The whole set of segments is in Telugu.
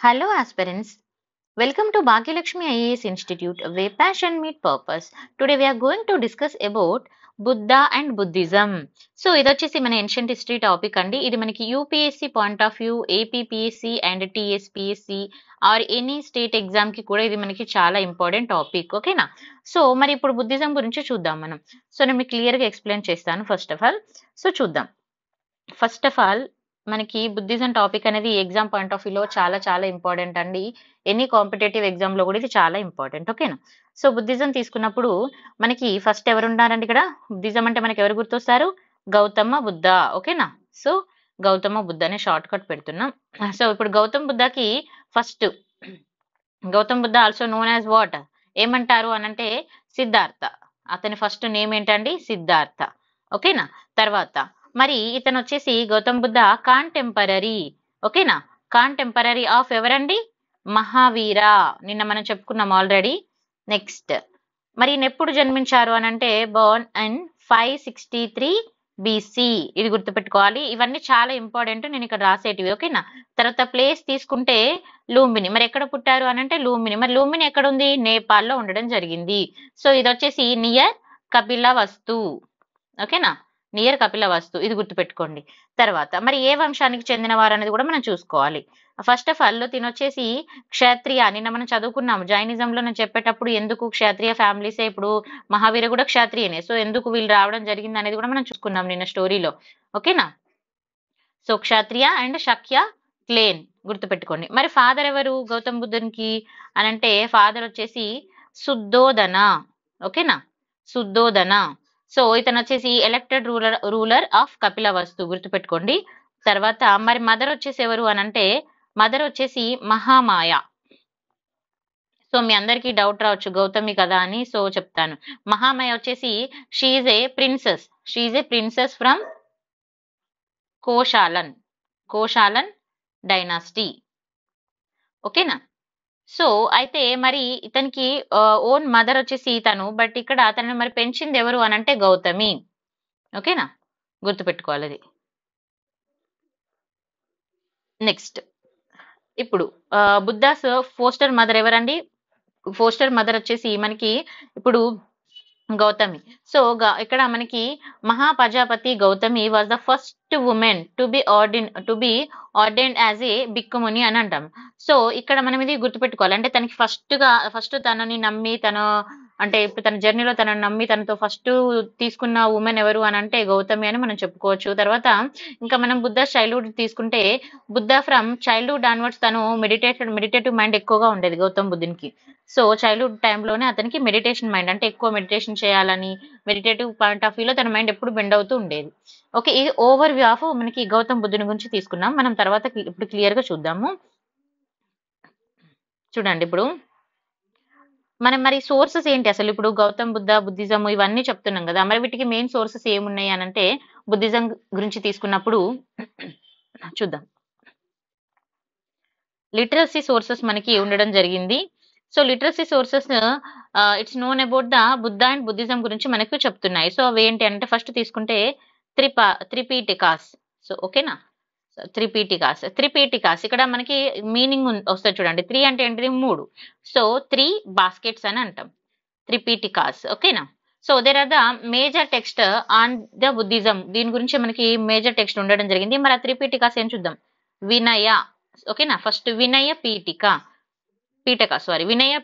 Hello, aspirants. Welcome to Bhagyalakshmi IAS Institute, where passion meet purpose. Today we are going to discuss about Buddha and Buddhism. So ఇది వచ్చేసి మన ఏన్షియంట్ హిస్టరీ టాపిక్ అండి. ఇది మనకి UPSC point of view, APPSC and TSPSC or any state exam కి కూడా ఇది మనకి చాలా ఇంపార్టెంట్ టాపిక్. ఓకేనా? సో మరి ఇప్పుడు బుద్ధిజం గురించి చూద్దాం మనం. సో నేను మీకు క్లియర్ గా ఎక్స్ప్లెయిన్ చేస్తాను ఫస్ట్ ఆఫ్ ఆల్. సో చూద్దాం. ఫస్ట్ ఆఫ్ ఆల్ మనకి బుద్ధిజం టాపిక్ అనేది ఎగ్జామ్ పాయింట్ ఆఫ్ వ్యూలో చాలా చాలా ఇంపార్టెంట్ అండి. ఎనీ కాంపిటేటివ్ ఎగ్జామ్ లో కూడా ఇది చాలా ఇంపార్టెంట్. ఓకేనా? సో బుద్ధిజం తీసుకున్నప్పుడు మనకి ఫస్ట్ ఎవరు ఉన్నారండి ఇక్కడ? బుద్ధిజం అంటే మనకి ఎవరు గుర్తొస్తారు? గౌతమ బుద్ధ. ఓకేనా? సో గౌతమ బుద్ధ అనే షార్ట్ కట్ పెడుతున్నాం. సో ఇప్పుడు గౌతమ బుద్ధకి first Gautam Buddha also known as what ఏమంటారు అనంటే సిద్ధార్థ. అతని ఫస్ట్ నేమ్ ఏంటండి? సిద్ధార్థ. ఓకేనా? తర్వాత మరి ఇతను వచ్చేసి గౌతమ్ బుద్ధ కాంటెంపరరీ. ఓకేనా? కాంటెంపరరీ ఆఫ్ ఎవరండి? మహావీర. నిన్న మనం చెప్పుకున్నాం ఆల్రెడీ. నెక్స్ట్ మరి ఈయన ఎప్పుడు జన్మించారు అనంటే బోర్న్ ఇన్ 563 బీసీ. ఇది గుర్తుపెట్టుకోవాలి. ఇవన్నీ చాలా ఇంపార్టెంట్, నేను ఇక్కడ రాసేటివి. ఓకేనా? తర్వాత ప్లేస్ తీసుకుంటే లూంబిని. మరి ఎక్కడ పుట్టారు అనంటే లూంబిని. మరి లూంబిని ఎక్కడ ఉంది? నేపాల్లో ఉండడం జరిగింది. సో ఇది వచ్చేసి నియర్ కపిలవస్తు. ఓకేనా? నియర్ కపిలవస్తు. ఇది గుర్తుపెట్టుకోండి. తర్వాత మరి ఏ వంశానికి చెందిన వారు అనేది కూడా మనం చూసుకోవాలి. ఫస్ట్ ఆఫ్ ఆల్ తినొచ్చేసి క్షత్రియ. నిన్న మనం చదువుకున్నాం జైనిజంలో నేను చెప్పేటప్పుడు ఎందుకు క్షత్రియ ఫ్యామిలీసే. ఇప్పుడు మహావీర కూడా క్షత్రియనే. సో ఎందుకు వీళ్ళు రావడం జరిగింది అనేది కూడా మనం చూసుకున్నాం నిన్న స్టోరీలో. ఓకేనా? సో క్షత్రియ అండ్ శక్య క్లేన్ గుర్తుపెట్టుకోండి. మరి ఫాదర్ ఎవరు గౌతమ్ బుద్ధునికి అనంటే ఫాదర్ వచ్చేసి శుద్ధోదన. ఓకేనా? శుద్ధోదన. సో ఇతను వచ్చేసి ఎలక్టెడ్ రూలర్ ఆఫ్ కపిలవస్తు గుర్తుపెట్టుకోండి. తర్వాత మరి మదర్ వచ్చేసి ఎవరు అనంటే మదర్ వచ్చేసి మహామాయ. సో మీ అందరికీ డౌట్ రావచ్చు గౌతమి కదా అని. సో చెప్తాను. మహామాయ వచ్చేసి she's a princess. She's a princess from Kosalan dynasty. ఓకేనా? సో అయితే మరి ఇతనికి ఓన్ మదర్ వచ్చేసి తను, బట్ ఇక్కడ తనని మరి పెంచింది ఎవరు అనంటే గౌతమి. ఓకేనా? గుర్తుపెట్టుకోవాలి అది. నెక్స్ట్ ఇప్పుడు బుద్ధాస్ ఫోస్టర్ మదర్ ఎవరండి? ఫోస్టర్ మదర్ వచ్చేసి మనకి ఇప్పుడు గౌతమి. సో ఇక్కడ మనకి Mahaprajapati Gautami was the first women to be ordained as a bhikkhuni అని అంటాం. సో ఇక్కడ మనం ఇది గుర్తుపెట్టుకోవాలి. అంటే తనకి ఫస్ట్ తనని నమ్మి అంటే ఇప్పుడు తన జర్నీలో తనని నమ్మి తనతో ఫస్ట్ తీసుకున్న ఉమెన్ ఎవరు అని అంటే గౌతమి అని మనం చెప్పుకోవచ్చు. తర్వాత ఇంకా మనం బుద్ధ చైల్డ్హుడ్ తీసుకుంటే బుద్ధ ఫ్రమ్ చైల్డ్హుడ్ ఆన్వర్డ్స్ తను మెడిటేటివ్ మైండ్ ఎక్కువగా ఉండేది గౌతమ్ బుద్ధునికి. సో చైల్డ్హుడ్ టైంలోనే అతనికి మెడిటేషన్ మైండ్, అంటే ఎక్కువ మెడిటేషన్ చేయాలని మెడిటేటివ్ పాయింట్ ఆఫ్ వ్యూలో తన మైండ్ ఎప్పుడు బెండ్ అవుతూ ఉండేది. ఓకే, ఇది ఓవర్ వ్యూ ఆఫ్ మనకి గౌతమ్ బుద్ధుని గురించి తీసుకున్నాం. మనం తర్వాత ఇప్పుడు క్లియర్ గా చూద్దాము. చూడండి ఇప్పుడు మనం మరి సోర్సెస్ ఏంటి అసలు? ఇప్పుడు గౌతమ్ బుద్ధ బుద్ధిజం ఇవన్నీ చెప్తున్నాం కదా, మరి వీటికి మెయిన్ సోర్సెస్ ఏమున్నాయి అని అంటే బుద్ధిజం గురించి తీసుకున్నప్పుడు చూద్దాం. లిటరసీ సోర్సెస్ మనకి ఉండడం జరిగింది. So literacy sources it's known about the Buddha and Buddhism గురించి మనకు చెప్తున్నాయి. సో అవి ఏంటి అంటే ఫస్ట్ తీసుకుంటే త్రిపీటికాస్. సో ఓకేనా? త్రిపీటికాస్ ఇక్కడ మనకి మీనింగ్ వస్తుంది చూడండి. త్రీ అంటే ఏంటిది? మూడు. సో 3 బాస్కెట్స్ అని అంటాం త్రిపీటికాస్. ఓకేనా? So there are the major text on the Buddhism. దీని గురించి మనకి మేజర్ టెక్స్ట్ ఉండడం జరిగింది. మరి ఆ త్రిపీటికాస్ ఏం చూద్దాం. వినయ. ఓకేనా? ఫస్ట్ వినయ పీఠిక వినయ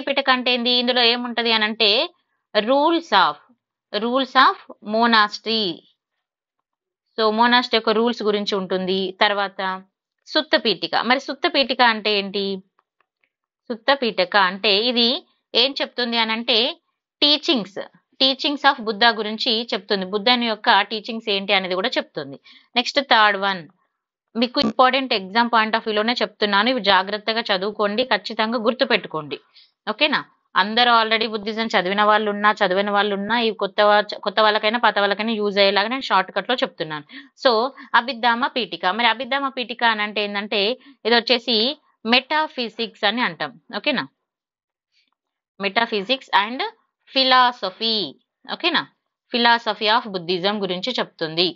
పీఠక అంటే ఏంది? ఇందులో ఏముంటది అని అంటే రూల్స్ ఆఫ్ మోనాస్ట్రీ. సో మోనాస్ట్రీ యొక్క రూల్స్ గురించి ఉంటుంది. తర్వాత సుత్త పీఠిక. మరి సుత్త పీఠిక అంటే ఏంటి? సుత్త పీఠక అంటే ఇది ఏం చెప్తుంది అని అంటే టీచింగ్స్ ఆఫ్ బుద్ధ గురించి చెప్తుంది. బుద్ధని యొక్క టీచింగ్స్ ఏంటి అనేది కూడా చెప్తుంది. నెక్స్ట్ థర్డ్ వన్ మీకు ఇంపార్టెంట్ ఎగ్జామ్ పాయింట్ ఆఫ్ వ్యూలోనే చెప్తున్నాను. ఇవి జాగ్రత్తగా చదువుకోండి, ఖచ్చితంగా గుర్తుపెట్టుకోండి. ఓకేనా? అందరూ ఆల్రెడీ బుద్ధిజం చదివిన వాళ్ళు ఉన్నా చదివిన వాళ్ళు ఉన్నా ఇవి కొత్త వాళ్ళకైనా పాత వాళ్ళకైనా యూజ్ అయ్యేలాగా నేను షార్ట్ కట్ లో చెప్తున్నాను. సో అభిధామ పీఠిక. మరి అభిధామ పీఠిక అని అంటే ఏంటంటే ఇది వచ్చేసి మెటాఫిజిక్స్ అని అంటాం. ఓకేనా? Metaphysics and philosophy. ఓకేనా? ఫిలాసఫీ ఆఫ్ బుద్ధిజం గురించి చెప్తుంది.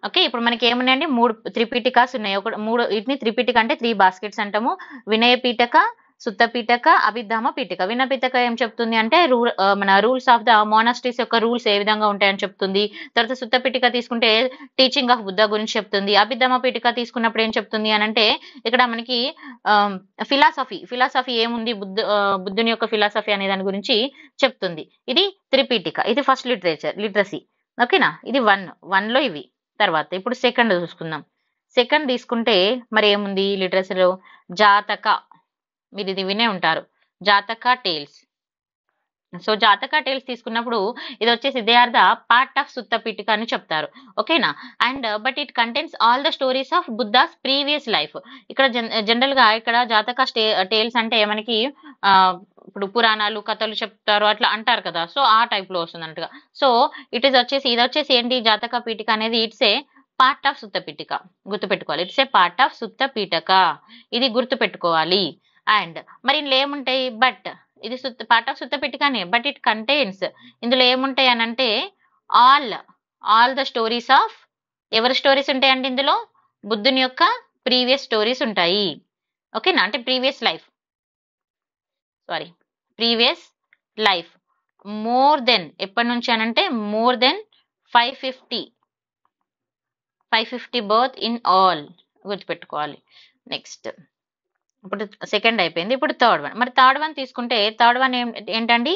ఓకే. ఇప్పుడు మనకి ఏమున్నాయండి 3 త్రిపీఠికాస్ ఉన్నాయి. వీటిని త్రిపీఠిక అంటే 3 బాస్కెట్స్ అంటాము. వినయ పీఠక, సుత్త పీఠక, అభిధామ పీఠిక. వినయ పీఠక ఏం చెప్తుంది అంటే మన రూల్స్ ఆఫ్ ద మోనాస్ట్రీస్ యొక్క రూల్స్ ఏ విధంగా ఉంటాయని చెప్తుంది. తర్వాత సుత్త పీఠిక తీసుకుంటే టీచింగ్ ఆఫ్ బుద్ధ గురించి చెప్తుంది. అభిధామ పీఠిక తీసుకున్నప్పుడు ఏం చెప్తుంది అనంటే ఇక్కడ మనకి ఆహ్, ఫిలాసఫీ ఏముంది బుద్ధుని యొక్క ఫిలాసఫీ అనే దాని గురించి చెప్తుంది. ఇది త్రిపీఠిక. ఇది ఫస్ట్ లిటరసీ. ఓకేనా? ఇది 1 లో ఇవి. తర్వాత ఇప్పుడు సెకండ్ చూసుకుందాం. సెకండ్ తీసుకుంటే మరి ఏముంది లిటరసీలో జాతక. మీరు ఇది వినే ఉంటారు. జాతక టేల్స్. సో జాతక టేల్స్ తీసుకున్నప్పుడు ఇది వచ్చేసి they are the part of Sutta Pitaka అని చెప్తారు. ఓకేనా? And but it contains all the stories of Buddha's previous life. ఇక్కడ జనరల్ గా ఇక్కడ జాతక టేల్స్ అంటే మనకి ఆ ఇప్పుడు పురాణాలు కథలు చెప్తారు అట్లా అంటారు కదా. సో ఆ టైప్ లో వస్తుంది అన్నట్టుగా. సో ఇది వచ్చేసి ఏంటి జాతక పీఠిక అనేది it's a part of Sutta Pitaka. గుర్తుపెట్టుకోవాలి. It's a part of Sutta Pitaka. ఇది గుర్తుపెట్టుకోవాలి. అండ్ మరి ఇందులో ఏముంటాయి ఇది పార్ట్ ఆఫ్ సుత్త పీఠికనే బట్ ఇట్ కంటైన్స్ ఇందులో ఏముంటాయి అని అంటే ఆల్ ద స్టోరీస్ ఆఫ్ ఎవరి స్టోరీస్ ఉంటాయండి ఇందులో బుద్ధుని యొక్క ప్రీవియస్ స్టోరీస్ ఉంటాయి. ఓకేనా? అంటే ప్రీవియస్ లైఫ్ మోర్ దెన్ ఎప్పటి నుంచి అనంటే more than 550 birth in all గుర్తుపెట్టుకోవాలి. నెక్స్ట్ ఇప్పుడు సెకండ్ అయిపోయింది. ఇప్పుడు థర్డ్ వన్. మరి థర్డ్ వన్ తీసుకుంటే థర్డ్ వన్ ఏంటండి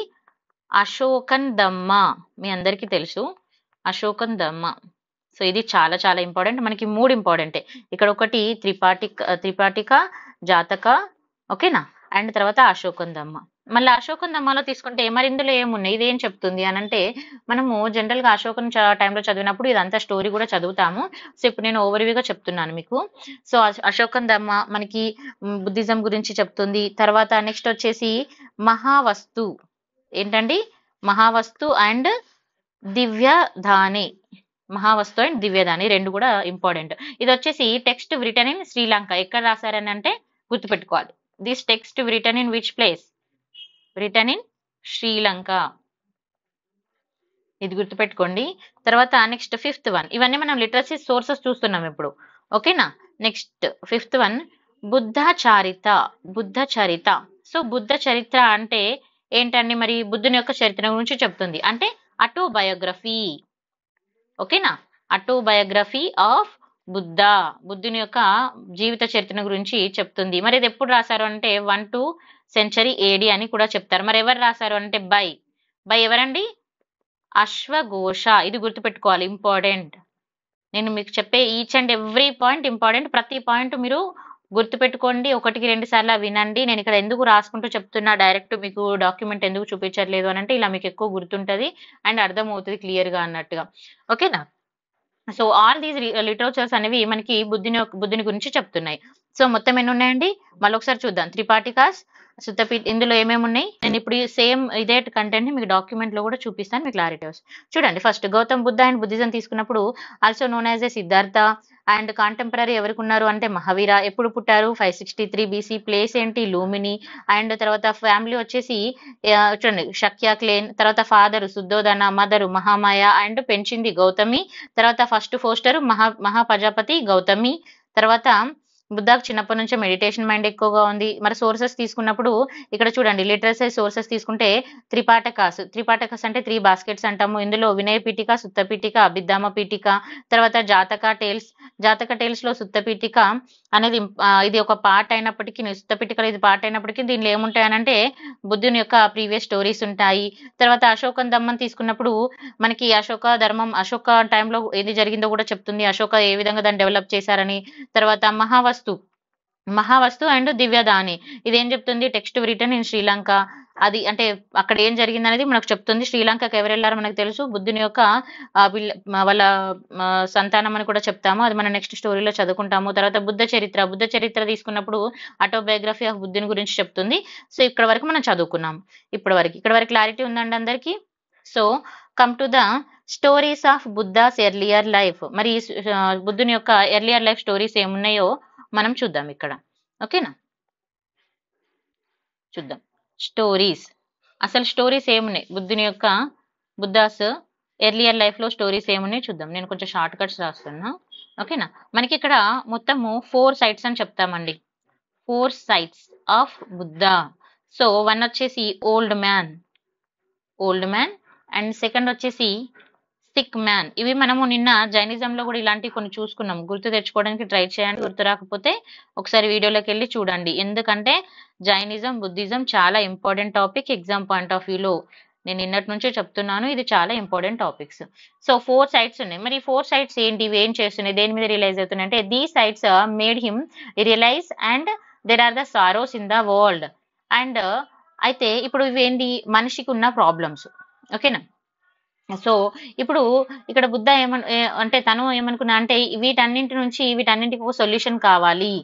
అశోకన్ దమ్మ. మీ అందరికీ తెలుసు అశోకన్ దమ్మ. సో ఇది చాలా చాలా ఇంపార్టెంట్. మనకి 3 ఇంపార్టెంటే. ఇక్కడ ఒకటి త్రిపాఠిక జాతక. ఓకేనా? అండ్ తర్వాత అశోకన్ దమ్మ. మళ్ళీ అశోకన్ దమ్మలో తీసుకుంటే మరి ఇందులో ఏమున్నాయి ఇదేం చెప్తుంది అనంటే మనము జనరల్ గా అశోకన్ టైంలో చదివినప్పుడు ఇదంతా స్టోరీ కూడా చదువుతాము. సో ఇప్పుడు నేను ఓవర్వ్యూగా చెప్తున్నాను మీకు. సో అశోకన్ దమ్మ మనకి బుద్ధిజం గురించి చెప్తుంది. తర్వాత నెక్స్ట్ వచ్చేసి మహావస్తు. ఏంటండి మహావస్తు అండ్ దివ్యధాని. మహావస్తు అండ్ దివ్యధాని రెండు కూడా ఇంపార్టెంట్. ఇది వచ్చేసి టెక్స్ట్ రిటన్ ఇన్ శ్రీలంక. ఎక్కడ రాశారని అంటే గుర్తుపెట్టుకోవాలి. This text return in which place? Return in Sri Lanka. ఇది గుర్తుపెట్టుకోండి. తర్వాత నెక్స్ట్ ఫిఫ్త్ వన్. ఇవన్నీ మనం లిటరసీ సోర్సెస్ చూస్తున్నాం ఇప్పుడు. ఓకేనా? నెక్స్ట్ ఫిఫ్త్ వన్ బుద్ధ చరిత. సో బుద్ధ చరిత్ర అంటే ఏంటండి మరి బుద్ధుని యొక్క చరిత్ర గురించి చెప్తుంది. అంటే ఆటోబయోగ్రఫీ. ఓకేనా? ఆటోబయోగ్రఫీ ఆఫ్ బుద్ధుని యొక్క జీవిత చరిత్ర గురించి చెప్తుంది. మరి ఇది ఎప్పుడు రాశారు అంటే 1 సెంచరీ AD అని కూడా చెప్తారు. మరి ఎవరు రాశారు అంటే బై ఎవరండి అశ్వఘోష. ఇది గుర్తుపెట్టుకోవాలి. ఇంపార్టెంట్. నేను మీకు చెప్పే each and every point important. ప్రతి పాయింట్ మీరు గుర్తుపెట్టుకోండి. 1-2 సార్లు వినండి. నేను ఇక్కడ ఎందుకు రాసుకుంటూ చెప్తున్నా డైరెక్ట్ మీకు డాక్యుమెంట్ ఎందుకు చూపించట్లేదు అని అంటే ఇలా మీకు ఎక్కువ గుర్తుంటది అండ్ అర్థమవుతుంది క్లియర్ గా అన్నట్టుగా. ఓకేనా? సో ఆల్ దీస్ లిటరేచర్స్ అనేవి మనకి బుద్ధుని గురించి చెప్తున్నాయి. సో మొత్తం ఎన్ని ఉన్నాయండి మళ్ళీ ఒకసారి చూద్దాం. త్రిపాఠికాస్ సుత్తపీఠ ఇందులో ఏమేమి ఉన్నాయి నేను ఇప్పుడు సేమ్ ఇదే కంటెంట్ ని మీకు డాక్యుమెంట్ లో కూడా చూపిస్తాను మీకు క్లారిటీ వస్తుంది. చూడండి first Gautam Buddha and Buddhism తీసుకున్నప్పుడు also known as a Siddhartha and contemporary ఎవరికి ఉన్నారు అంటే మహావీర. ఎప్పుడు పుట్టారు 563 BC. ప్లేస్ ఏంటి లూమిని. అండ్ తర్వాత ఫ్యామిలీ వచ్చేసి చూడండి షక్యా క్లేన్. తర్వాత father Shuddhodana, mother Mahamaya and పెంచింది గౌతమి. తర్వాత ఫస్ట్ ఫోస్టర్ మహాప్రజాపతి గౌతమి. తర్వాత బుద్ధకు చిన్నప్పటి నుంచే మెడిటేషన్ మైండ్ ఎక్కువగా ఉంది. మరి సోర్సెస్ తీసుకున్నప్పుడు ఇక్కడ చూడండి లిటరసీ సోర్సెస్ తీసుకుంటే త్రిపాఠకాస్ అంటే 3 బాస్కెట్స్ అంటాము. ఇందులో వినయ పీఠిక, సుత్త పీఠిక, అభిధామ పీఠిక. తర్వాత జాతక టేల్స్ లో సుత్త పీఠిక అనేది ఇది ఒక పార్ట్ అయినప్పటికీ సుత్త పీఠికలో ఇది పార్ట్ అయినప్పటికీ దీనిలో ఏముంటాయనంటే బుద్ధుని యొక్క ప్రీవియస్ స్టోరీస్ ఉంటాయి. తర్వాత అశోకన్ దమ్మం తీసుకున్నప్పుడు మనకి అశోక టైంలో ఏది జరిగిందో కూడా చెప్తుంది. అశోక ఏ విధంగా దాన్ని డెవలప్ చేశారని. తర్వాత మహావస్తు అండ్ దివ్యదాని ఇదేం చెప్తుంది టెక్స్ట్ రిటన్ ఇన్ శ్రీలంక. అది అంటే అక్కడ ఏం జరిగింది అనేది మనకు చెప్తుంది. శ్రీలంకకి ఎవరు వెళ్ళారో మనకు తెలుసు. బుద్ధుని యొక్క వాళ్ళ సంతానం అని కూడా చెప్తాము. అది మనం నెక్స్ట్ స్టోరీలో చదువుకుంటాము. తర్వాత బుద్ధ చరిత్ర తీసుకున్నప్పుడు ఆటోబయోగ్రఫీ ఆఫ్ బుద్ధుని గురించి చెప్తుంది. సో ఇక్కడ వరకు మనం చదువుకున్నాము. ఇక్కడ వరకు క్లారిటీ ఉందండి అందరికి. So come to the stories of Buddha's earlier life. మరి బుద్ధుని యొక్క ఎర్లియర్ లైఫ్ స్టోరీస్ ఏమున్నాయో మనం చూద్దాం ఇక్కడ. ఓకేనా? చూద్దాం స్టోరీస్. అసలు స్టోరీస్ ఏమున్నాయి బుద్ధాస్ ఎర్లియర్ లైఫ్లో స్టోరీస్ ఏమున్నాయి చూద్దాం. నేను కొంచెం షార్ట్ కట్స్ రాస్తున్నా. ఓకేనా, మనకి ఇక్కడ మొత్తము 4 సైట్స్ అని చెప్తామండి. 4 సైట్స్ ఆఫ్ బుద్ధ. సో 1 వచ్చేసి ఓల్డ్ మ్యాన్ అండ్ సెకండ్ వచ్చేసి సిక్ మ్యాన్. ఇవి మనము నిన్న జైనిజంలో కూడా ఇలాంటివి కొన్ని చూసుకున్నాం. గుర్తు తెచ్చుకోవడానికి ట్రై చేయండి. గుర్తు రాకపోతే ఒకసారి వీడియోలోకి వెళ్ళి చూడండి. ఎందుకంటే జైనిజం, బుద్ధిజం చాలా important topic exam point of వ్యూలో. నేను నిన్నటి నుంచే చెప్తున్నాను, ఇది చాలా ఇంపార్టెంట్ టాపిక్స్. సో 4 సైట్స్ ఉన్నాయి. మరి 4 సైట్స్ ఏంటి, ఇవి ఏం చేస్తున్నాయి, దేని మీద రియలైజ్ అవుతున్నాయి అంటే the sights made him realise and there are the sorrows in the world. And అయితే ఇప్పుడు ఇవి ఏంటి, మనిషికి ఉన్న ప్రాబ్లమ్స్. ఓకేనా, సో ఇప్పుడు ఇక్కడ బుద్ధ అంటే తను ఏమనుకున్నా అంటే వీటన్నింటికి ఒక సొల్యూషన్ కావాలి.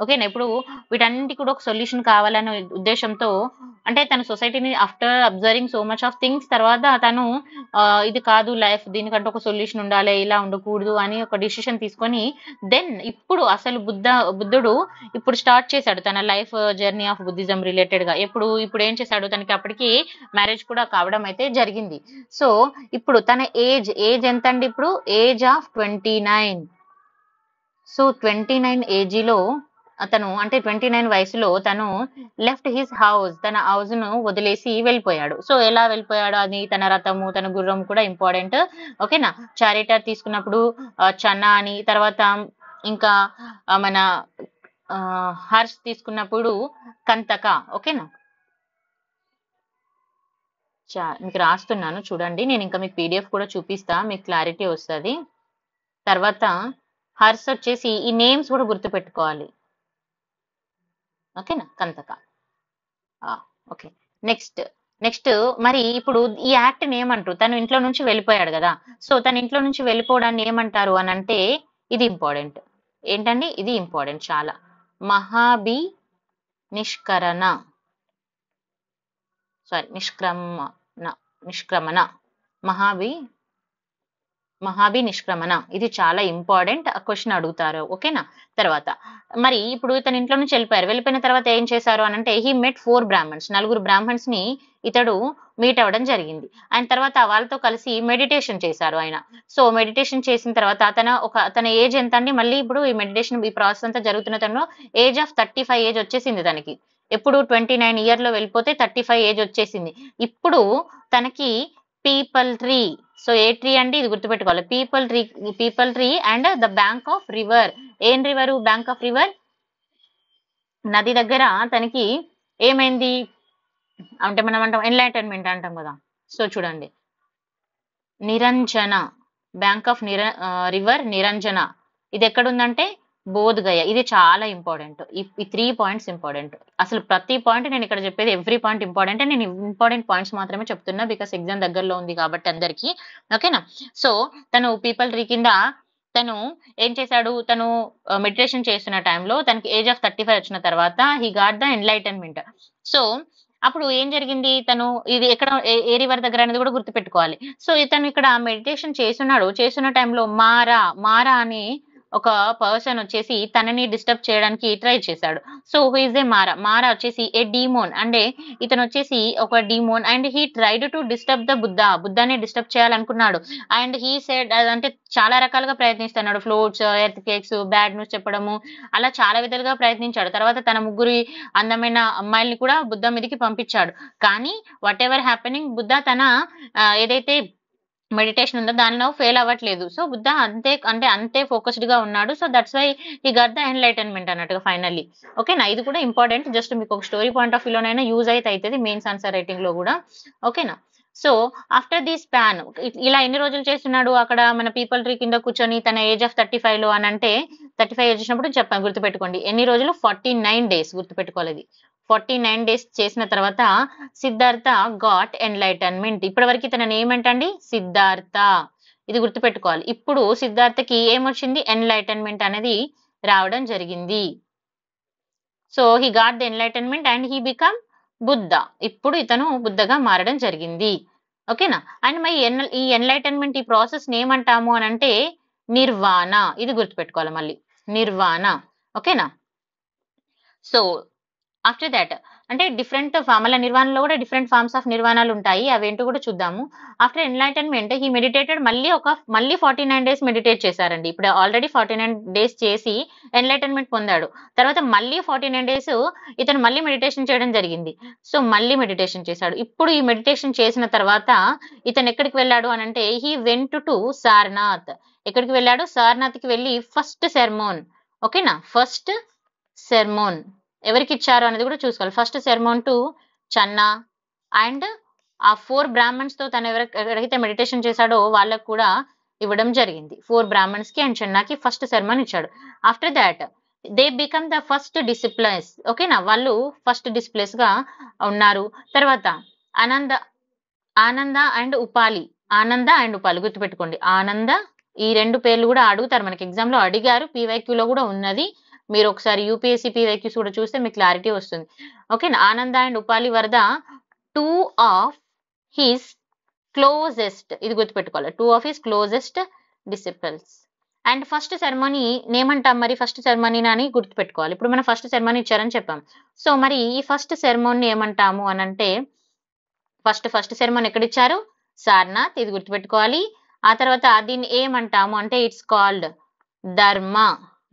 ఓకేనా, ఇప్పుడు వీటన్నింటికి కూడా ఒక సొల్యూషన్ కావాలనే ఉద్దేశంతో అంటే తన సొసైటీని after observing so much of things తర్వాత తను ఇది కాదు లైఫ్, దీనికంటే ఒక సొల్యూషన్ ఉండాలి, ఇలా ఉండకూడదు అని ఒక డిసిషన్ తీసుకొని దెన్ ఇప్పుడు అసలు బుద్ధుడు ఇప్పుడు స్టార్ట్ చేశాడు తన life journey of Buddhism related గా. ఇప్పుడు ఏం చేశాడు, తనకి అప్పటికి మ్యారేజ్ కూడా కావడం అయితే జరిగింది. సో ఇప్పుడు తన ఏజ్ ఎంత అండి, ఇప్పుడు ఏజ్ ఆఫ్ 29. సో 29 ఏజీలో అతను అంటే 29 వయసులో తను లెఫ్ట్ హిస్ హౌస్, తన హౌస్ ను వదిలేసి వెళ్ళిపోయాడు. సో ఎలా వెళ్ళిపోయాడు, అది తన రథము తన గుర్రం కూడా ఇంపార్టెంట్. ఓకేనా, చారిటర్ తీసుకున్నప్పుడు చన్నా అని, తర్వాత ఇంకా మన హర్ష్ తీసుకున్నప్పుడు కంతక. ఓకేనా, మీకు రాస్తున్నాను చూడండి, నేను ఇంకా మీకు పీడిఎఫ్ కూడా చూపిస్తా, మీకు క్లారిటీ వస్తుంది. తర్వాత హర్ష్ వచ్చేసి ఈ నేమ్స్ కూడా గుర్తుపెట్టుకోవాలి. ఓకేనా, కంతక. ఓకే, నెక్స్ట్ మరి ఇప్పుడు ఈ యాక్ట్ ని ఏమంటారు, తను ఇంట్లో నుంచి వెళ్ళిపోయాడు కదా. సో తన ఇంట్లో నుంచి వెళ్ళిపోవడాన్ని ఏమంటారు అని అంటే ఇది ఇంపార్టెంట్. ఏంటండి, ఇది ఇంపార్టెంట్ చాలా. నిష్క్రమణ, నిష్క్రమణ, ఇది చాలా ఇంపార్టెంట్ క్వశ్చన్ అడుగుతారు. ఓకేనా, తర్వాత మరి ఇప్పుడు ఇతను ఇంట్లో నుంచి వెళ్ళిపోయిన తర్వాత ఏం చేశారు అని అంటే హీ మెట్ 4 బ్రాహ్మణ్స్, 4 బ్రాహ్మణ్స్ ని ఇతడు మీట్ అవ్వడం జరిగింది. ఆయన తర్వాత వాళ్ళతో కలిసి మెడిటేషన్ చేశారు ఆయన. సో మెడిటేషన్ చేసిన తర్వాత తన ఏజ్ ఎంత అండి, మళ్ళీ ఇప్పుడు ఈ మెడిటేషన్ ఈ ప్రాసెస్ అంతా జరుగుతున్న తను ఏజ్ ఆఫ్ 35 ఏజ్ వచ్చేసింది తనకి. ఎప్పుడు 29 ఇయర్ లో వెళ్ళిపోతే 35 ఏజ్ వచ్చేసింది. ఇప్పుడు తనకి పీపల్ ట్రీ, సో ఏ ట్రీ అండి, ఇది గుర్తుపెట్టుకోవాలి, people tree and the bank of river. ఏం రివర్, బ్యాంక్ ఆఫ్ రివర్, నది దగ్గర తనకి ఏమైంది అంటే మనం అంటాం ఎన్లైటన్మెంట్ అంటాం కదా. సో చూడండి, నిరంజన, బ్యాంక్ ఆఫ్ రివర్ నిరంజన, ఇది ఎక్కడుందంటే బోధ్ గయ. ఇది చాలా ఇంపార్టెంట్, ఈ 3 పాయింట్స్ ఇంపార్టెంట్. అసలు ప్రతి పాయింట్ నేను ఇక్కడ చెప్పేది ఎవ్రీ పాయింట్ ఇంపార్టెంట్. నేను ఇంపార్టెంట్ పాయింట్స్ మాత్రమే చెప్తున్నా బికాస్ ఎగ్జామ్ దగ్గరలో ఉంది కాబట్టి అందరికి. ఓకేనా, సో తను పీపల్ ట్రీ కింద తను ఏం చేశాడు, తను మెడిటేషన్ చేస్తున్న టైంలో తనకి ఏజ్ ఆఫ్ 35 వచ్చిన తర్వాత he got the enlightenment. So అప్పుడు ఏం జరిగింది, తను ఇది ఎక్కడ ఏ రివర్ దగ్గర అనేది కూడా గుర్తుపెట్టుకోవాలి. సో ఇతను ఇక్కడ మెడిటేషన్ చేస్తున్న టైంలో మారా అని ఒక పర్సన్ వచ్చేసి తనని డిస్టర్బ్ చేయడానికి ట్రై చేశాడు. So who is a Mara వచ్చేసి ఏ డీమోన్, అంటే ఇతను వచ్చేసి ఒక demon and he tried to disturb the బుద్ధాని డిస్టర్బ్ చేయాలనుకున్నాడు. అండ్ హీ సెడ్, అంటే చాలా రకాలుగా ప్రయత్నిస్తున్నాడు, floods, earthquakes, bad news చెప్పడము, అలా చాలా విధాలుగా ప్రయత్నించాడు. తర్వాత తన 3 అందమైన అమ్మాయిల్ని కూడా బుద్ధ మీదకి పంపించాడు. కానీ వాట్ ఎవర్ హ్యాపెనింగ్, బుద్ధ తన ఏదైతే మెడిటేషన్ ఉందో దానిలో ఫెయిల్ అవ్వట్లేదు. సో బుద్ధ అంతే ఫోకస్డ్ గా ఉన్నాడు. So that's why he got the enlightenment అన్నట్టుగా ఫైనల్లీ. ఓకేనా, ఇది కూడా ఇంపార్టెంట్, జస్ట్ మీకు ఒక స్టోరీ పాయింట్ ఆఫ్ వ్యూలోనైనా యూజ్ అయితే అవుతుంది మెయిన్స్ ఆన్సర్ రైటింగ్ లో కూడా. ఓకేనా, సో ఆఫ్టర్ దిస్ ప్లాన్ ఇలా ఎన్ని రోజులు చేస్తున్నాడు అక్కడ మన పీపల్ ట్రీ కింద కూర్చొని తన ఏజ్ ఆఫ్ 35 లో అని అంటే 35 ఏజ్ వచ్చినప్పుడు చెప్పాను, గుర్తుపెట్టుకోండి ఎన్ని రోజులు, 49 డేస్, గుర్తుపెట్టుకోవాలి ఇది. 49 డేస్ చేసిన తర్వాత సిద్ధార్థ గాట్ ఎన్లైటన్మెంట్. ఇప్పటి వరకు తన నేమ్ ఏంటండి, సిద్ధార్థ, ఇది గుర్తుపెట్టుకోవాలి. ఇప్పుడు సిద్ధార్థకి ఏమొచ్చింది, ఎన్లైటన్మెంట్ అనేది రావడం జరిగింది. So he got the enlightenment and he become Buddha. ఇప్పుడు ఇతను బుద్ధగా మారడం జరిగింది. ఓకేనా, అండ్ మరి ఈ ఎన్లైటన్మెంట్ ఈ ప్రాసెస్ ఏమంటాము అని అంటే నిర్వాణ, ఇది గుర్తుపెట్టుకోవాలి మళ్ళీ, నిర్వాణ. ఓకేనా, సో ఆఫ్టర్ దాట్ అంటే డిఫరెంట్ ఫార్మల నిర్వాణంలో కూడా డిఫరెంట్ ఫార్మ్స్ ఆఫ్ నిర్వాణాలు ఉంటాయి. అవేంటో కూడా చూద్దాము. ఆఫ్టర్ ఎన్లైటన్మెంట్ హీ మెడిటేటెడ్ మళ్ళీ 49 డేస్ మెడిటేట్ చేశారండి. ఇప్పుడు ఆల్రెడీ 49 డేస్ చేసి ఎన్లైటన్మెంట్ పొందాడు. తర్వాత మళ్ళీ 49 డేస్ ఇతను మళ్ళీ మెడిటేషన్ చేయడం జరిగింది. సో మళ్ళీ మెడిటేషన్ చేశాడు. ఇప్పుడు ఈ మెడిటేషన్ చేసిన తర్వాత ఇతను ఎక్కడికి వెళ్ళాడు అని అంటే హీ వెంట్ టు సారనాథ్. ఎక్కడికి వెళ్ళాడు? సారనాథ్కి వెళ్ళి ఫస్ట్ సెర్మోన్, ఓకేనా, ఫస్ట్ సెర్మోన్ ఎవరికి ఇచ్చారు అనేది కూడా చూసుకోవాలి. ఫస్ట్ సెర్మోన్ టు చన్నా అండ్ ఆ 4 బ్రాహ్మణ్స్ తో తను ఎవరైతే మెడిటేషన్ చేశాడో వాళ్ళకు కూడా ఇవ్వడం జరిగింది. 4 బ్రాహ్మణ్స్ కి అండ్ చన్నాకి ఫస్ట్ సెర్మన్ ఇచ్చాడు. After that they become the first disciplines, ఓకేనా, వాళ్ళు ఫస్ట్ డిసిప్లైన్స్ గా ఉన్నారు. తర్వాత ఆనంద అండ్ ఉపాలి, ఆనంద అండ్ ఉపాలి గుర్తుపెట్టుకోండి. ఆనంద, ఈ 2 పేర్లు కూడా అడుగుతారు మనకి ఎగ్జామ్ లో, అడిగారు, పీవైక్యూలో కూడా ఉన్నది. మీరు ఒకసారి యూపీఎస్సీ పీవైక్యూస్ కూడా చూస్తే మీకు క్లారిటీ వస్తుంది. ఓకేనా. Ananda and Upali were the 2 of his closest, ఇది గుర్తుపెట్టుకోవాలి, 2 of his closest disciples. And first ceremony ఏమంటాం మరి? ఫస్ట్ సెరమనీ అని గుర్తుపెట్టుకోవాలి. ఇప్పుడు మనం ఫస్ట్ సెరమనీ ఇచ్చారని చెప్పాం. సో మరి ఈ ఫస్ట్ సెరమనీ ఏమంటాము అని అంటే ఫస్ట్ సెరమనీ ఎక్కడ ఇచ్చారు? సారనాథ్, ఇది గుర్తుపెట్టుకోవాలి. ఆ తర్వాత దీన్ని ఏమంటాము అంటే ఇట్స్ కాల్డ్ ధర్మ,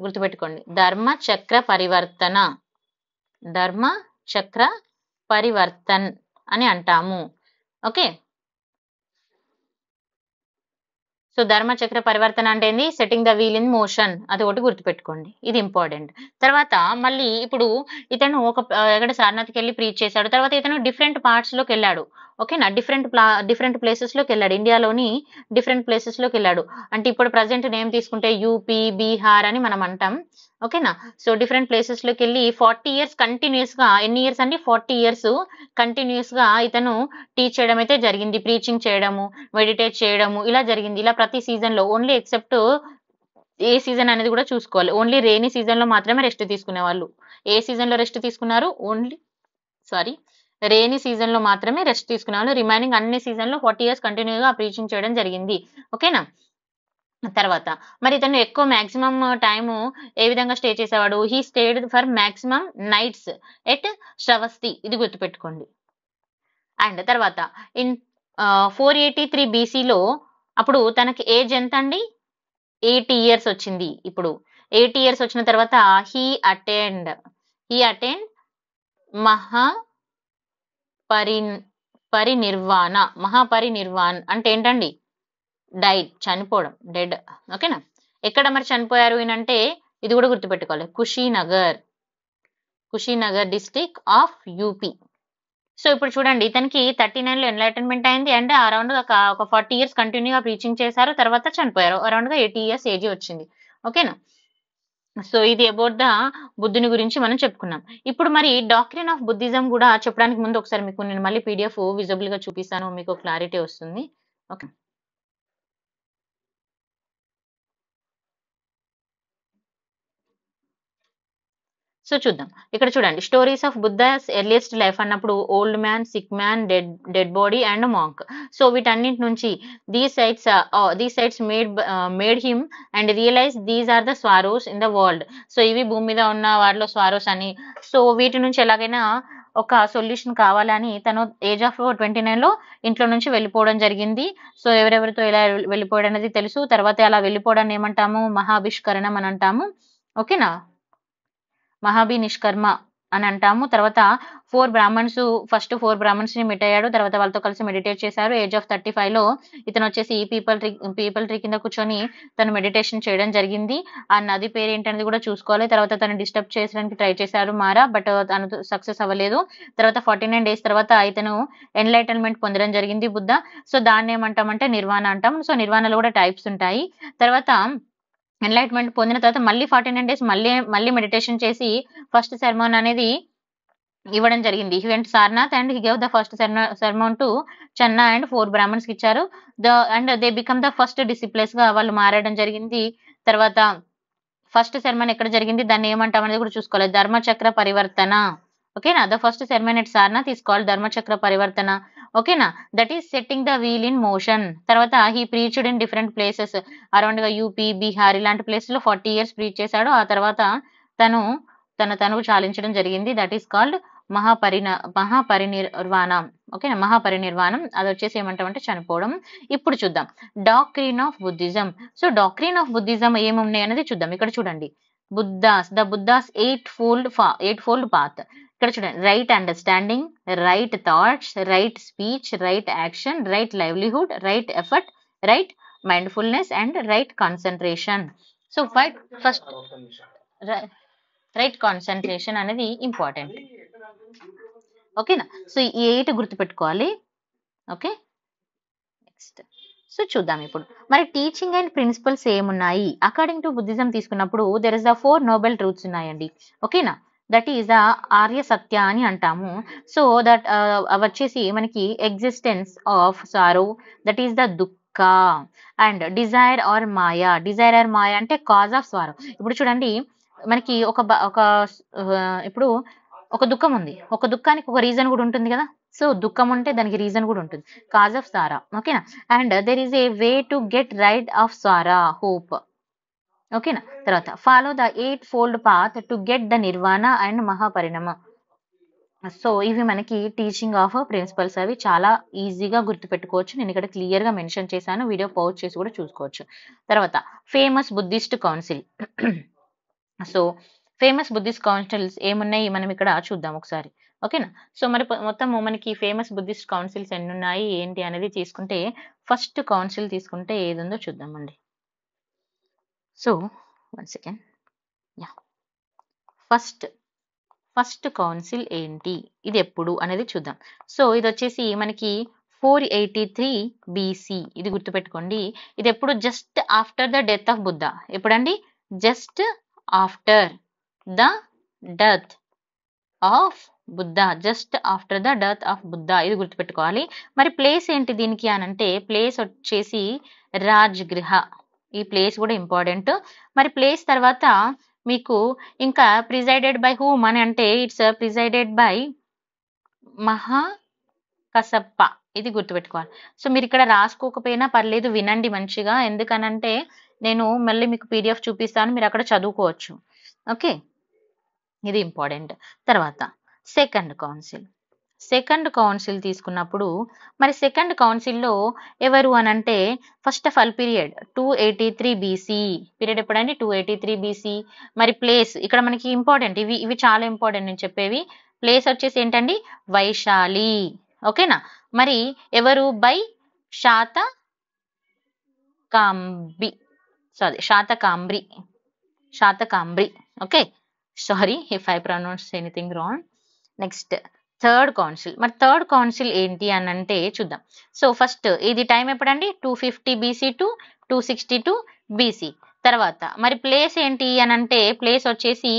గుర్తుపెట్టుకోండి, ధర్మ చక్ర పరివర్తన, ధర్మ చక్ర పరివర్తన్ అని అంటాము. ఓకే. సో ధర్మ చక్ర పరివర్తన అంటే ఏంది? Setting the wheel in motion, అది ఒకటి గుర్తుపెట్టుకోండి, ఇది ఇంపార్టెంట్. తర్వాత మళ్ళీ ఇప్పుడు ఇతను ఎక్కడ సారనాథ్కి వెళ్ళి ప్రీచ్ చేశాడు. తర్వాత ఇతను డిఫరెంట్ పార్ట్స్ లోకి వెళ్ళాడు. ఓకేనా, డిఫరెంట్ ప్లేసెస్ లోకి వెళ్ళాడు. ఇండియాలోని డిఫరెంట్ ప్లేసెస్ లోకి వెళ్ళాడు. అంటే ఇప్పుడు ప్రజెంట్ నేమ్ తీసుకుంటే యూపీ, బీహార్ అని మనం అంటాం. ఓకేనా. సో డిఫరెంట్ ప్లేసెస్ లోకి వెళ్ళి 40 ఇయర్స్ కంటిన్యూస్ గా, ఎన్ని ఇయర్స్ అండి? 40 ఇయర్స్ కంటిన్యూస్ గా ఇతను టీచ్ చేయడం అయితే జరిగింది. ప్రీచింగ్ చేయడము, మెడిటేట్ చేయడము, ఇలా జరిగింది. ఇలా ప్రతి సీజన్ లో, ఓన్లీ ఎక్సెప్ట్ ఏ సీజన్ అనేది కూడా చూసుకోవాలి. ఓన్లీ రెయినీ సీజన్ లో మాత్రమే రెస్ట్ తీసుకునే వాళ్ళు. ఏ సీజన్ లో రెస్ట్ తీసుకున్నారు? రెయినీ సీజన్ లో మాత్రమే రెస్ట్ తీసుకునే వాళ్ళు. రిమైనింగ్ అన్ని సీజన్ లో 40 ఇయర్స్ కంటిన్యూగా ప్రీచింగ్ చేయడం జరిగింది. ఓకేనా. తర్వాత మరి ఇతను ఎక్కువ మాక్సిమం టైము ఏ విధంగా స్టే చేసేవాడు? He stayed for maximum nights at Shravasti, ఇది గుర్తుపెట్టుకోండి. అండ్ తర్వాత ఇన్ 483 బీసీలో అప్పుడు తనకి ఏజ్ ఎంత అండి? 80 ఇయర్స్ వచ్చింది. ఇప్పుడు 80 ఇయర్స్ వచ్చిన తర్వాత హీ అటెండ్ మహాపరినిర్వాణ అంటే ఏంటండి? డైడ్, చనిపోవడం, డెడ్. ఓకేనా. ఎక్కడ మరి చనిపోయారు అంటే ఇది కూడా గుర్తుపెట్టుకోవాలి, Kushinagar district of UP. So ఇప్పుడు చూడండి, ఇతనికి 39 లో ఎన్లైటన్మెంట్ అయింది అండ్ అరౌండ్ ఒక 40 ఇయర్స్ కంటిన్యూగా ప్రీచింగ్ చేశారు. తర్వాత చనిపోయారు. అరౌండ్ గా 80 ఇయర్స్ ఏజ్ వచ్చింది. ఓకేనా. సో ఇది అబౌట్ ద బుద్ధుని గురించి మనం చెప్పుకున్నాం. ఇప్పుడు మరి డాక్ట్రిన్ ఆఫ్ బుద్ధిజం కూడా చెప్పడానికి ముందు ఒకసారి మీకు నేను మళ్ళీ పీడిఎఫ్ విజిబుల్ గా చూపిస్తాను, మీకు క్లారిటీ వస్తుంది. ఓకే. సో చూద్దాం. ఇక్కడ చూడండి, stories of Buddha's earliest life అన్నప్పుడు old man, sick man, dead body and monk. So వీటన్నింటి నుంచి these sights made him and realize these are the sorrows in the world. So ఇవి భూమి మీద ఉన్న వాటిలో స్వారోస్ అని. సో వీటి నుంచి ఎలాగైనా ఒక సొల్యూషన్ కావాలని తను ఏజ్ ఆఫ్ 29 లో ఇంట్లో నుంచి వెళ్ళిపోవడం జరిగింది. సో ఎవరెవరితో ఎలా వెళ్ళిపోవడం అనేది తెలుసు. తర్వాత అలా వెళ్ళిపోవడాన్ని ఏమంటాము? మహాభిష్కరణం అని అంటాము. ఓకేనా, మహాభినిష్కర్మ అని అంటాము. తర్వాత ఫస్ట్ 4 బ్రాహ్మణ్స్ ని మీట్ అయ్యాడు. తర్వాత వాళ్ళతో కలిసి మెడిటేట్ చేశారు. ఏజ్ ఆఫ్ 35 లో ఇతను వచ్చేసి పీపుల్ ట్రీ కింద కూర్చొని తను మెడిటేషన్ చేయడం జరిగింది. ఆ నది పేరు ఏంటనేది కూడా చూసుకోవాలి. తర్వాత తను డిస్టర్బ్ చేయడానికి ట్రై చేశారు మారా, బట్ తను సక్సెస్ అవ్వలేదు. తర్వాత 49 డేస్ తర్వాత ఇతను ఎన్లైటన్మెంట్ పొందడం జరిగింది బుద్ధ. సో దాన్ని ఏమంటామంటే నిర్వాణ అంటాం. సో నిర్వాణలో కూడా టైప్స్ ఉంటాయి. తర్వాత ఎన్లైట్మెంట్ పొందిన తర్వాత మళ్ళీ 49 డేస్ మళ్ళీ మెడిటేషన్ చేసి ఫస్ట్ సెర్మన్ అనేది ఇవ్వడం జరిగింది. He went Sarnath and he gave the first sermon to chana and 4 Brahmans కి ఇచ్చారు. And they become the first disciplines గా వాళ్ళు మారడం జరిగింది. తర్వాత ఫస్ట్ సెర్మన్ ఎక్కడ జరిగింది, దాన్ని ఏమంటాం అనేది కూడా చూసుకోవాలి, ధర్మచక్ర పరివర్తన. ఓకేనా, the first sermon at Sarnath is called Dharmachakra Parivartana. ఓకేనా, that is setting the wheel in motion. తర్వాత he preached in different places around గా యూపీ, బీహార్ ఇలాంటి ప్లేసెస్ లో 40 ఇయర్స్ ప్రీచ్ చేశాడు. ఆ తర్వాత తను తన తనువు చాలించడం జరిగింది. That is called Mahaparinirvanam. ఓకేనా, మహాపరినిర్వాణం. అది వచ్చేసి ఏమంటామంటే చనిపోవడం. ఇప్పుడు చూద్దాం doctrine of Buddhism. So doctrine of Buddhism ఏమున్నాయి అనేది చూద్దాం. ఇక్కడ చూడండి, the Buddha's eight fold path. ఇక్కడ చూడండి, right understanding, right thoughts, right speech, right action, right livelihood, right effort, right mindfulness and right concentration. So first right concentration అనేది ఇంపార్టెంట్. ఓకేనా, సో ఈ 8 గుర్తుపెట్టుకోవాలి. ఓకే, నెక్స్ట్ సో చూద్దాం ఇప్పుడు మరి టీచింగ్ అండ్ ప్రిన్సిపల్స్ ఏమున్నాయి అకార్డింగ్ టు బుద్ధిజం తీసుకున్నప్పుడు. There is the 4 noble truths ఉన్నాయండి. ఓకేనా, that is the Arya Satya అని అంటాము. సో దట్ వచ్చేసి మనకి existence of sorrow, that is the dukkha, and desire or maya. Desire or maya అంటే కాజ్ ఆఫ్ సారో. ఇప్పుడు చూడండి, మనకి ఇప్పుడు ఒక దుఃఖం ఉంది, ఒక దుఃఖానికి ఒక రీజన్ కూడా ఉంటుంది కదా. సో దుఃఖం ఉంటే దానికి రీజన్ కూడా ఉంటుంది, కాజ్ ఆఫ్ సారా. ఓకేనా, and there is a way to get rid of sorrow, hope. ఓకేనా, తర్వాత follow the 8 fold path to get the nirvana and Mahaparinama. So ఇవి మనకి టీచింగ్ ఆఫ్ ప్రిన్సిపల్స్. అవి చాలా ఈజీగా గుర్తుపెట్టుకోవచ్చు. నేను ఇక్కడ క్లియర్ గా మెన్షన్ చేశాను, వీడియో పౌజ్ చేసి కూడా చూసుకోవచ్చు. తర్వాత famous Buddhist council. So famous Buddhist councils ఏమున్నాయి మనం ఇక్కడ చూద్దాం ఒకసారి. ఓకేనా, సో మరి మొత్తం మనకి ఫేమస్ బుద్ధిస్ట్ కౌన్సిల్స్ ఎన్ని ఉన్నాయి ఏంటి అనేది తీసుకుంటే, ఫస్ట్ కౌన్సిల్ తీసుకుంటే ఏది ఉందో చూద్దామండి. So 1 second. Yeah, first council ఏంటి, ఇది ఎప్పుడు అనేది చూద్దాం. సో ఇది వచ్చేసి మనకి 483 BC. ఇది గుర్తుపెట్టుకోండి. ఇది ఎప్పుడు, just after the death of Buddha. ఎప్పుడండి, just after the death of Buddha, just after the death of Buddha. ఇది గుర్తుపెట్టుకోవాలి. మరి ప్లేస్ ఏంటి దీనికి అని అంటే, ప్లేస్ వచ్చేసి రాజ్గృహ. ఈ ప్లేస్ కూడా ఇంపార్టెంట్. మరి ప్లేస్ తర్వాత మీకు ఇంకా ప్రిజైడెడ్ బై హూమ్ అని అంటే, ఇట్స్ ప్రిజైడెడ్ బై మహాకసప్ప. ఇది గుర్తుపెట్టుకోవాలి. సో మీరు ఇక్కడ రాసుకోకపోయినా పర్లేదు, వినండి మంచిగా. ఎందుకనంటే నేను మళ్ళీ మీకు PDF చూపిస్తాను, మీరు అక్కడ చదువుకోవచ్చు. ఓకే, ఇది ఇంపార్టెంట్. తర్వాత సెకండ్ కౌన్సిల్ తీసుకున్నప్పుడు, మరి సెకండ్ కౌన్సిల్లో ఎవరు అని అంటే, first of all period 283 BC. Period ఎప్పుడండి, 283 BC. మరి ప్లేస్ ఇక్కడ మనకి ఇంపార్టెంట్, ఇవి చాలా ఇంపార్టెంట్ నేను చెప్పేవి. ప్లేస్ వచ్చేసి ఏంటండి, వైశాలి. ఓకేనా, మరి ఎవరు, by Satakambri. Okay, sorry if I pronounce anything wrong. Next third council. మరి థర్డ్ కౌన్సిల్ ఏంటి అని అంటే చూద్దాం. సో ఫస్ట్ ఇది టైం ఎప్పుడండి, 250 BC టు 262 BC. తర్వాత మరి ప్లేస్ ఏంటి అని అంటే, ప్లేస్ వచ్చేసి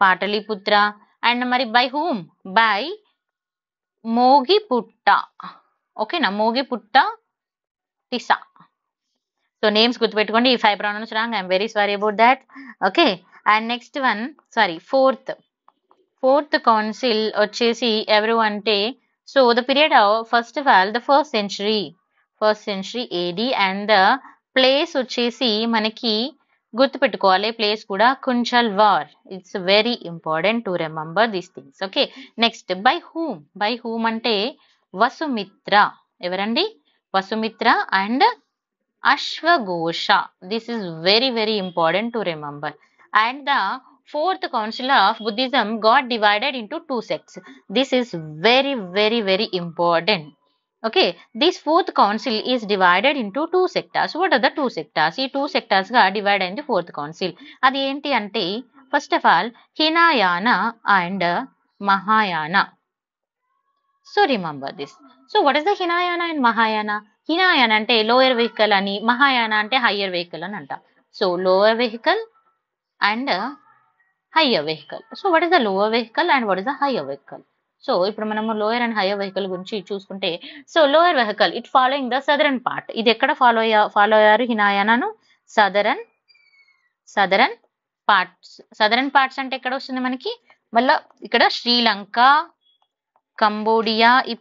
పాటలీపుత్ర. అండ్ మరి బై హూమ్, బై మోగిపుట్ట. ఓకేనా, మోగిపుట్ట టిసా. సో నేమ్స్ గుర్తుపెట్టుకోండి. If I pronounce wrong, I'm very sorry about that. Okay, and next one, sorry fourth council వచ్చేసి ఎవరు అంటే, so the period of first of all the first century AD. And the place వచ్చేసి మనకి గుర్తుపెట్టుకోవాలి, ప్లేస్ కూడా Kundalvan. It's very important to remember these things. Okay, next by whom అంటే వసుమిత్ర. ఎవరండి, వసుమిత్ర అండ్ అశ్వఘోష. This is very important to remember. And the fourth council of Buddhism got divided into 2 sects. This is very important. Okay, this fourth council is divided into 2 sectors. What are the 2 sectors? ఈ 2 sectors గా డివైడ్ అయింది fourth council. అది ఏంటి అంటే, first of all Hinayana and Mahayana. So remember this. So what is the Hinayana and Mahayana? Hinayana అంటే లోయర్ వెహికల్ అని, మహాయాన అంటే హయ్యర్ వెహికల్ అని అంట. So lower vehicle and higher vehicle. So what is the lower vehicle and what is the higher vehicle? So ఇప్పుడు మనము లోయర్ అండ్ హయ్యర్ వెహికల్ గురించి చూసుకుంటే, so lower vehicle it following the southern part. ఇది ఎక్కడ ఫాలో అయ్యారు హినయానను? సదరన్ పార్ట్స్ అంటే ఎక్కడ వస్తుంది మనకి? మళ్ళీ ఇక్కడ శ్రీలంక, కంబోడియా, ఈ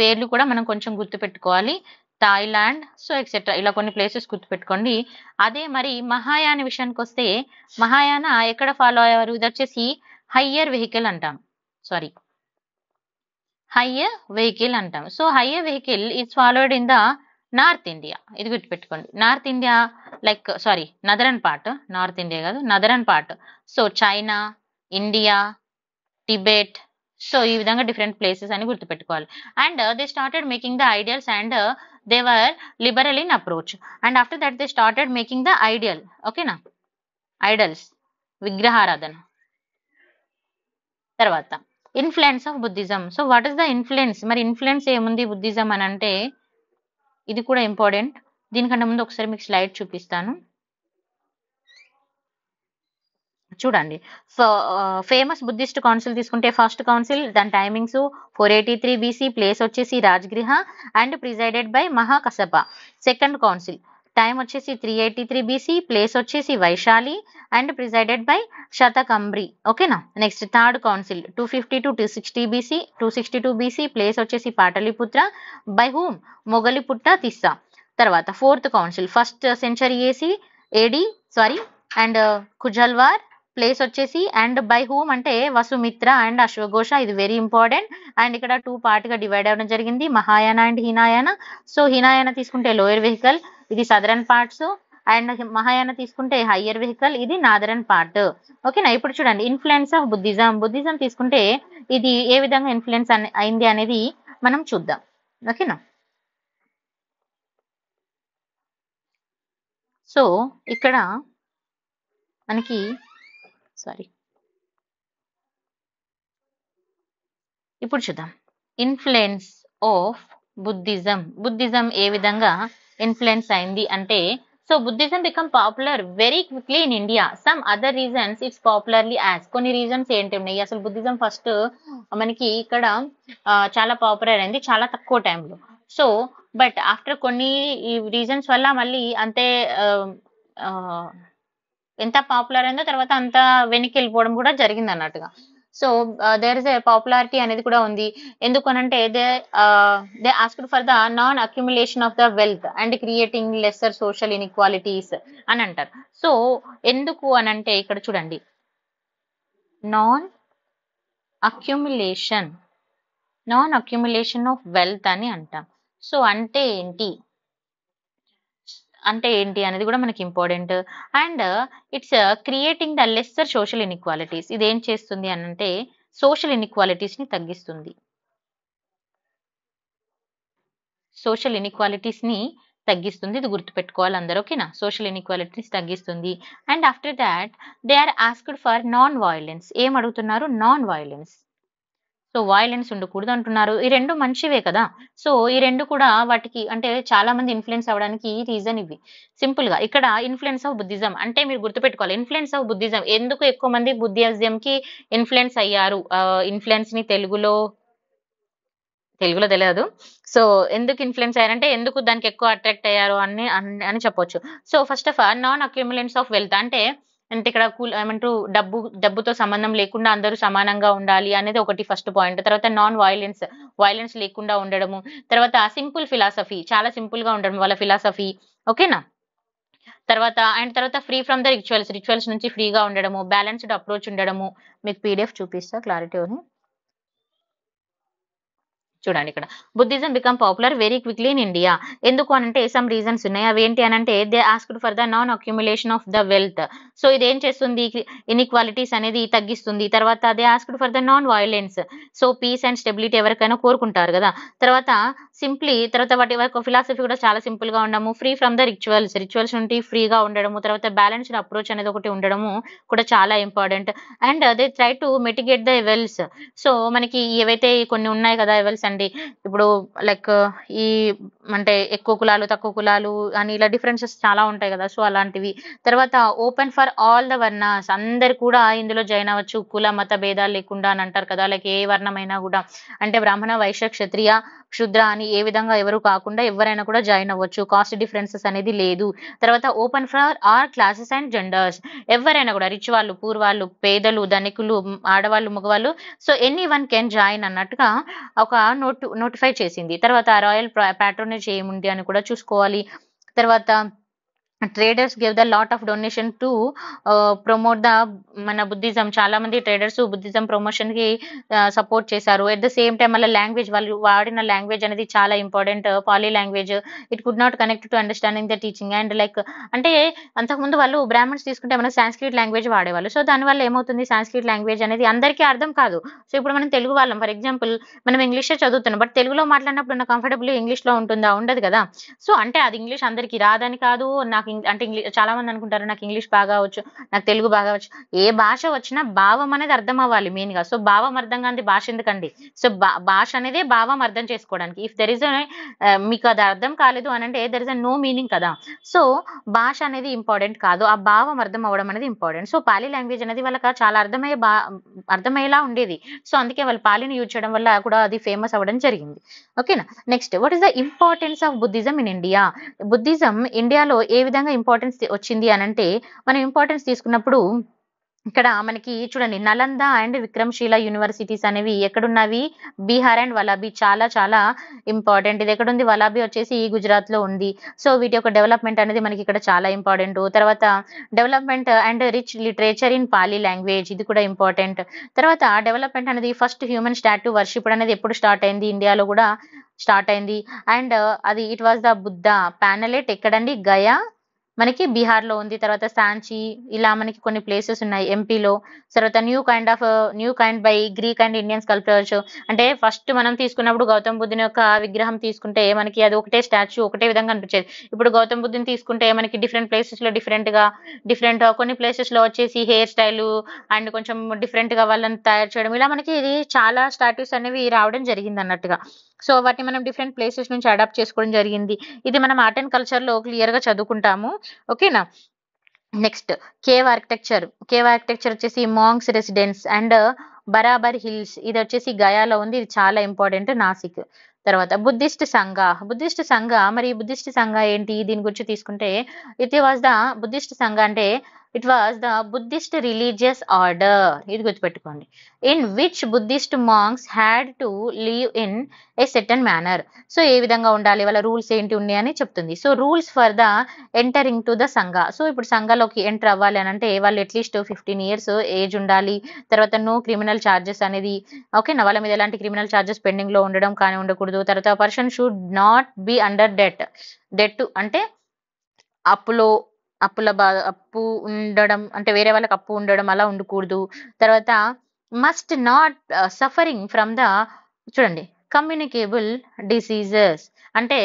పేర్లు కూడా మనం కొంచెం గుర్తుపెట్టుకోవాలి. థాయిలాండ్, సో ఎక్సెట్రా ఇలా కొన్ని ప్లేసెస్ గుర్తుపెట్టుకోండి. అదే మరి మహాయాన విషయానికి వస్తే మహాయాన ఎక్కడ ఫాలో అయ్యారు? ఇది వచ్చేసి హయ్యర్ వెహికల్ అంటాం. సారీ, హయ్యర్ వెహికల్ అంటాం. So higher vehicle is followed in the North India. ఇది గుర్తుపెట్టుకోండి. North India like sorry northern part, North India కాదు northern part. So China, India, Tibet, so ఈ విధంగా డిఫరెంట్ ప్లేసెస్ అని గుర్తుపెట్టుకోవాలి. And they started making the ideals and they were liberal in approach. And after that they started making the ideal, ఓకేనా, ఐడల్స్, విగ్రహారాధన. తర్వాత influence of Buddhism. So what is the influence? మరి ఇన్ఫ్లుయెన్స్ ఏముంది బుద్ధిజం అని అంటే ఇది కూడా ఇంపార్టెంట్. దీనికంటే ముందు ఒకసారి మీకు స్లైడ్ చూపిస్తాను చూడండి. సో ఫేమస్ బుద్ధిస్ట్ కౌన్సిల్ తీసుకుంటే ఫస్ట్ కౌన్సిల్ దాని టైమింగ్స్ 483 BC, ప్లేస్ వచ్చేసి Rajgriha and presided by Mahakassapa. Second council time వచ్చేసి 383 BC, ప్లేస్ వచ్చేసి వైశాలి అండ్ ప్రిజైడెడ్ బై శతకంబ్రి, ఓకేనా. Next third council 250 to 262 BC, place వచ్చేసి పాటలిపుత్ర, బై హూమ్ మొగలిపుట్ట తిస్సా. తర్వాత fourth council first century AD and కుజల్వార్, ప్లేస్ వచ్చేసి అండ్ బై హూమ్ అంటే వసుమిత్ర అండ్ అశ్వఘోష. ఇది వెరీ ఇంపార్టెంట్. అండ్ ఇక్కడ 2 పార్ట్ గా డివైడ్ అవ్వడం జరిగింది, మహాయాన అండ్ హీనాయాన. సో హీనాయాన తీసుకుంటే లోయర్ వెహికల్, ఇది సదరన్ పార్ట్స్, అండ్ మహాయాన తీసుకుంటే హయ్యర్ వెహికల్, ఇది నాదరన్ పార్ట్, ఓకేనా. ఇప్పుడు చూడండి ఇన్ఫ్లుయెన్స్ ఆఫ్ బుద్ధిజం. బుద్ధిజం తీసుకుంటే ఇది ఏ విధంగా ఇన్ఫ్లుయెన్స్ అయింది అనేది మనం చూద్దాం, ఓకేనా. సో ఇక్కడ మనకి ఇప్పుడు చూద్దాం ఇన్ఫ్లుయెన్స్ ఆఫ్ బుద్ధిజం. బుద్ధిజం ఏ విధంగా ఇన్ఫ్లుయెన్స్ అయింది అంటే, so Buddhism become popular very quickly in India. Some other reasons it's popularly as. కొన్ని రీజన్స్ ఏంటి ఉన్నాయి? అసలు బుద్ధిజం ఫస్ట్ మనకి ఇక్కడ చాలా పాపులర్ అయింది చాలా తక్కువ టైంలో. సో బట్ ఆఫ్టర్ కొన్ని రీజన్స్ వల్ల మళ్ళీ అంతే ఎంత పాపులర్ అయిందో తర్వాత అంత వెనక్కి వెళ్ళిపోవడం కూడా జరిగింది అన్నట్టుగా. So there is a popularity అనేది కూడా ఉంది. ఎందుకనంటే they asked for the non accumulation of the wealth and creating lesser social inequalities అని అంటారు. సో ఎందుకు అనంటే ఇక్కడ చూడండి నాన్ అక్యుములేషన్ ఆఫ్ వెల్త్ అని అంటాం. సో అంటే ఏంటి అనేది కూడా మనకి important. And it's creating the lesser social inequalities. ఇది ఏం చేస్తుంది అనంటే సోషల్ ఇన్ఈక్వాలిటీస్ ని తగ్గిస్తుంది. ఇది గుర్తుపెట్టుకోవాలి అందరూ, ఓకేనా. సోషల్ ఇన్ఈక్వాలిటీస్ తగ్గిస్తుంది. And after that they are asked for non violence. ఏం అడుగుతున్నారు? Non violence. సో వైలెన్స్ ఉండకూడదు అంటున్నారు. ఈ రెండు మంచివే కదా. సో ఈ రెండు కూడా వాటికి అంటే చాలా మంది ఇన్ఫ్లుయెన్స్ అవ్వడానికి రీజన్ ఇవి. సింపుల్ గా ఇక్కడ ఇన్ఫ్లుయెన్స్ ఆఫ్ బుద్ధిజం అంటే మీరు గుర్తుపెట్టుకోవాలి. ఇన్ఫ్లుయెన్స్ ఆఫ్ బుద్ధిజం ఎందుకు ఎక్కువ మంది బుద్ధిజం కి ఇన్ఫ్లుయెన్స్ అయ్యారు? ఇన్ఫ్లుయెన్స్ ని తెలుగులో తెలియదు. సో ఎందుకు ఇన్ఫ్లుయెన్స్ అయ్యారంటే ఎందుకు దానికి ఎక్కువ అట్రాక్ట్ అయ్యారు అని చెప్పొచ్చు. So first of all non accumulation of wealth అంటే ఇక్కడ ఏమంటారు డబ్బుతో సంబంధం లేకుండా అందరూ సమానంగా ఉండాలి అనేది ఒకటి ఫస్ట్ పాయింట్. తర్వాత నాన్ వైలెన్స్ లేకుండా ఉండడము. తర్వాత సింపుల్ ఫిలాసఫీ, చాలా సింపుల్ గా ఉండడం వాళ్ళ ఫిలాసఫీ, ఓకేనా. తర్వాత ఫ్రీ ఫ్రమ్ ద రిచువల్స్ నుంచి ఫ్రీగా ఉండడము, బ్యాలెన్స్డ్ అప్రోచ్ ఉండడము. మీకు PDF చూపిస్తా క్లారిటీ అని. చూడండి ఇక్కడ Buddhism become popular very quickly in India. ఎందుకు అనంటే సమ్ రీజన్స్ ఉన్నాయి. అవి ఏంటి అనంటే they asked for the non accumulation of the wealth. So ఇది ఏం చేస్తుంది? ఇన్ఈక్వాలిటీస్ అనేది తగ్గిస్తుంది. తర్వాత they asked for the non violence. So peace and stability ఎవరికైనా కోరుకుంటారు కదా. తర్వాత వాటి వరకు ఫిలాసఫీ కూడా చాలా సింపుల్ గా ఉండము. ఫ్రీ ఫ్రమ్ ద రిచువల్స్ నుండి ఫ్రీగా ఉండడము. తర్వాత బ్యాలెన్స్డ్ అప్రోచ్ అనేది ఒకటి ఉండడము కూడా చాలా important. And they try to mitigate the evils. So మనకి ఏవైతే కొన్ని ఉన్నాయి కదా ఎవెల్స్ అండి, ఇప్పుడు లైక్ ఈ అంటే ఎక్కువ కులాలు తక్కువ కులాలు అని ఇలా డిఫరెన్సెస్ చాలా ఉంటాయి కదా. సో అలాంటివి. తర్వాత ఓపెన్ ఫర్ ఆల్ ద వర్ణాస్, అందరు కూడా ఇందులో జాయిన్ అవ్వచ్చు, కుల మత భేదాలు లేకుండా అని అంటారు కదా. లైక్ ఏ వర్ణమైనా కూడా అంటే బ్రాహ్మణ, వైశ్య, క్షత్రియ, శూద్ర అని ఏ విధంగా ఎవరు కాకుండా ఎవరైనా కూడా జాయిన్ అవ్వచ్చు. కాస్ట్ డిఫరెన్సెస్ అనేది లేదు. తర్వాత open for all classes and genders, ఎవరైనా కూడా రిచ్ వాళ్ళు, పూర్ వాళ్ళు, పేదలు, ధనికులు, ఆడవాళ్ళు, మగవాళ్ళు, so any one can join అన్నట్టుగా ఒక నోటిఫై చేసింది. తర్వాత రాయల్ ప్యాట్రోనేజ్ ఏముంది అని కూడా చూసుకోవాలి. తర్వాత traders give the lot of donation to promote the మన బుద్ధిజం. చాలా మంది ట్రేడర్స్ బుద్ధిజం ప్రమోషన్ కి సపోర్ట్ చేశారు. ఎట్ ద సేమ్ టైం వాళ్ళ లాంగ్వేజ్, వాళ్ళు వాడిన లాంగ్వేజ్ అనేది చాలా important. Pali language, it could not connect to understanding the teaching and like అంటే అంతకుముందు వాళ్ళు బ్రాహ్మణ్స్ తీసుకుంటే మన సాంస్క్రిట్ లాంగ్వేజ్ వాడేవాళ్ళు. సో దానివల్ల ఏమవుతుంది, సాంస్క్రిట్ లాంగ్వేజ్ అనేది అందరికీ అర్థం కాదు. సో ఇప్పుడు మనం తెలుగు వాళ్ళం, ఫర్ ఎగ్జాంపుల్ మనం ఇంగ్లీషే చదువుతున్నాం, బట్ తెలుగులో మాట్లాడినప్పుడు ఉన్న కంఫర్టబుల్ ఇంగ్లీష్లో ఉంటుందా, ఉండదు కదా. సో అంటే అది ఇంగ్లీష్ అందరికీ రాదని కాదు, నాకు అంటే ఇంగ్లీష్ చాలా మంది అనుకుంటారు నాకు ఇంగ్లీష్ బాగా వచ్చు, నాకు తెలుగు బాగా వచ్చు. ఏ భాష వచ్చినా భావం అనేది అర్థం అవ్వాలి మెయిన్ గా. సో భావం అర్థం కాని భాష ఎందుకండి. సో భాష అనేది భావం అర్థం చేసుకోవడానికి. ఇఫ్ దెర్ ఇస్ మీకు అది అర్థం కాలేదు అని అంటే దెర్ ఇస్ నో మీనింగ్ కదా. సో భాష అనేది ఇంపార్టెంట్ కాదు, ఆ భావం అర్థం అవ్వడం అనేది ఇంపార్టెంట్. సో పాలీ లాంగ్వేజ్ అనేది వాళ్ళకి చాలా అర్థమయ్యేలా ఉండేది. సో అందుకే వాళ్ళు పాలీని యూజ్ చేయడం వల్ల కూడా అది ఫేమస్ అవ్వడం జరిగింది. ఓకేనా. Next, what is the importance of Buddhism in India. Buddhism ఇండియాలో ఏ విధంగా ఇంపార్టెన్స్ వచ్చింది అని అంటే, మనం ఇంపార్టెన్స్ తీసుకున్నప్పుడు ఇక్కడ మనకి చూడండి, నలంద అండ్ విక్రమ్శీల యూనివర్సిటీస్ అనేవి ఎక్కడున్నవి, బీహార్ అండ్ వలాబీ. చాలా చాలా ఇంపార్టెంట్. ఇది ఎక్కడుంది, వలాబీ వచ్చేసి గుజరాత్ లో ఉంది. సో వీటి యొక్క డెవలప్మెంట్ అనేది మనకి ఇక్కడ చాలా ఇంపార్టెంట్. తర్వాత development and rich literature in Pali language, ఇది కూడా ఇంపార్టెంట్. తర్వాత డెవలప్మెంట్ అనేది ఫస్ట్ హ్యూమన్ స్టాట్యూ వర్షిప్ అనేది ఎప్పుడు స్టార్ట్ అయింది, ఇండియాలో కూడా స్టార్ట్ అయింది. అండ్ అది ఇట్ వాజ్ ద బుద్ధ ప్యానలెట్ ఎక్కడండి, గయా మనకి బీహార్ లో ఉంది. తర్వాత సాంచి, ఇలా మనకి కొన్ని ప్లేసెస్ ఉన్నాయి ఎంపీలో. తర్వాత new kind by Greek and Indian sculptures. అంటే ఫస్ట్ మనం తీసుకున్నప్పుడు గౌతమ్ బుద్ధుని యొక్క విగ్రహం తీసుకుంటే మనకి అది ఒకటే స్టాచ్యూ ఒకటే విధంగా అనిపించేది. ఇప్పుడు గౌతమ్ బుద్ధుని తీసుకుంటే మనకి డిఫరెంట్ ప్లేసెస్ లో డిఫరెంట్ కొన్ని ప్లేసెస్ లో వచ్చేసి హెయిర్ స్టైల్ అండ్ కొంచెం డిఫరెంట్ గా వాళ్ళని తయారు చేయడం, ఇలా మనకి ఇది చాలా స్టాట్యూస్ అనేవి రావడం జరిగింది అన్నట్టుగా. సో వాటిని మనం డిఫరెంట్ ప్లేసెస్ నుంచి అడాప్ట్ చేసుకోవడం జరిగింది. ఇది మనం ఆర్ట్ అండ్ కల్చర్ లో క్లియర్ గా చదువుకుంటాము. ఓకేనా. నెక్స్ట్, కేవ్ ఆర్కిటెక్చర్ వచ్చేసి మాంగ్స్ రెసిడెన్స్ అండ్ బరాబర్ హిల్స్, ఇది వచ్చేసి గయాలో ఉంది. ఇది చాలా ఇంపార్టెంట్, నాసిక్. తర్వాత బుద్ధిస్ట్ సంఘ మరి బుద్ధిస్ట్ సంఘ ఏంటి, దీని గురించి తీసుకుంటే it was the Buddhist sangha అంటే it was the Buddhist religious order, ఇది గుర్తుపెట్టుకోండి. In which Buddhist monks had to live in a certain manner. So ఏ విధంగా ఉండాలి, వాళ్ళ రూల్స్ ఏంటి ఉన్నాయి అని చెప్తుంది. So rules for the entering to the sangha. So ఇప్పుడు సంఘలోకి ఎంటర్ అవ్వాలి అని అంటే వాళ్ళు అట్లీస్ట్ 15 years ఏజ్ ఉండాలి. తర్వాత నో క్రిమినల్ ఛార్జెస్ అనేది, ఓకేనా, వాళ్ళ మీద ఎలాంటి క్రిమినల్ ఛార్జెస్ పెండింగ్ లో ఉండడం కానీ ఉండకూడదు. తర్వాత person should not be under debt అంటే అప్పు ఉండడం, అంటే వేరే వాళ్ళకి అప్పు ఉండడం అలా ఉండకూడదు. తర్వాత must not suffering from the, చూడండి, కమ్యూనికేబుల్ డిసీజెస్ అంటే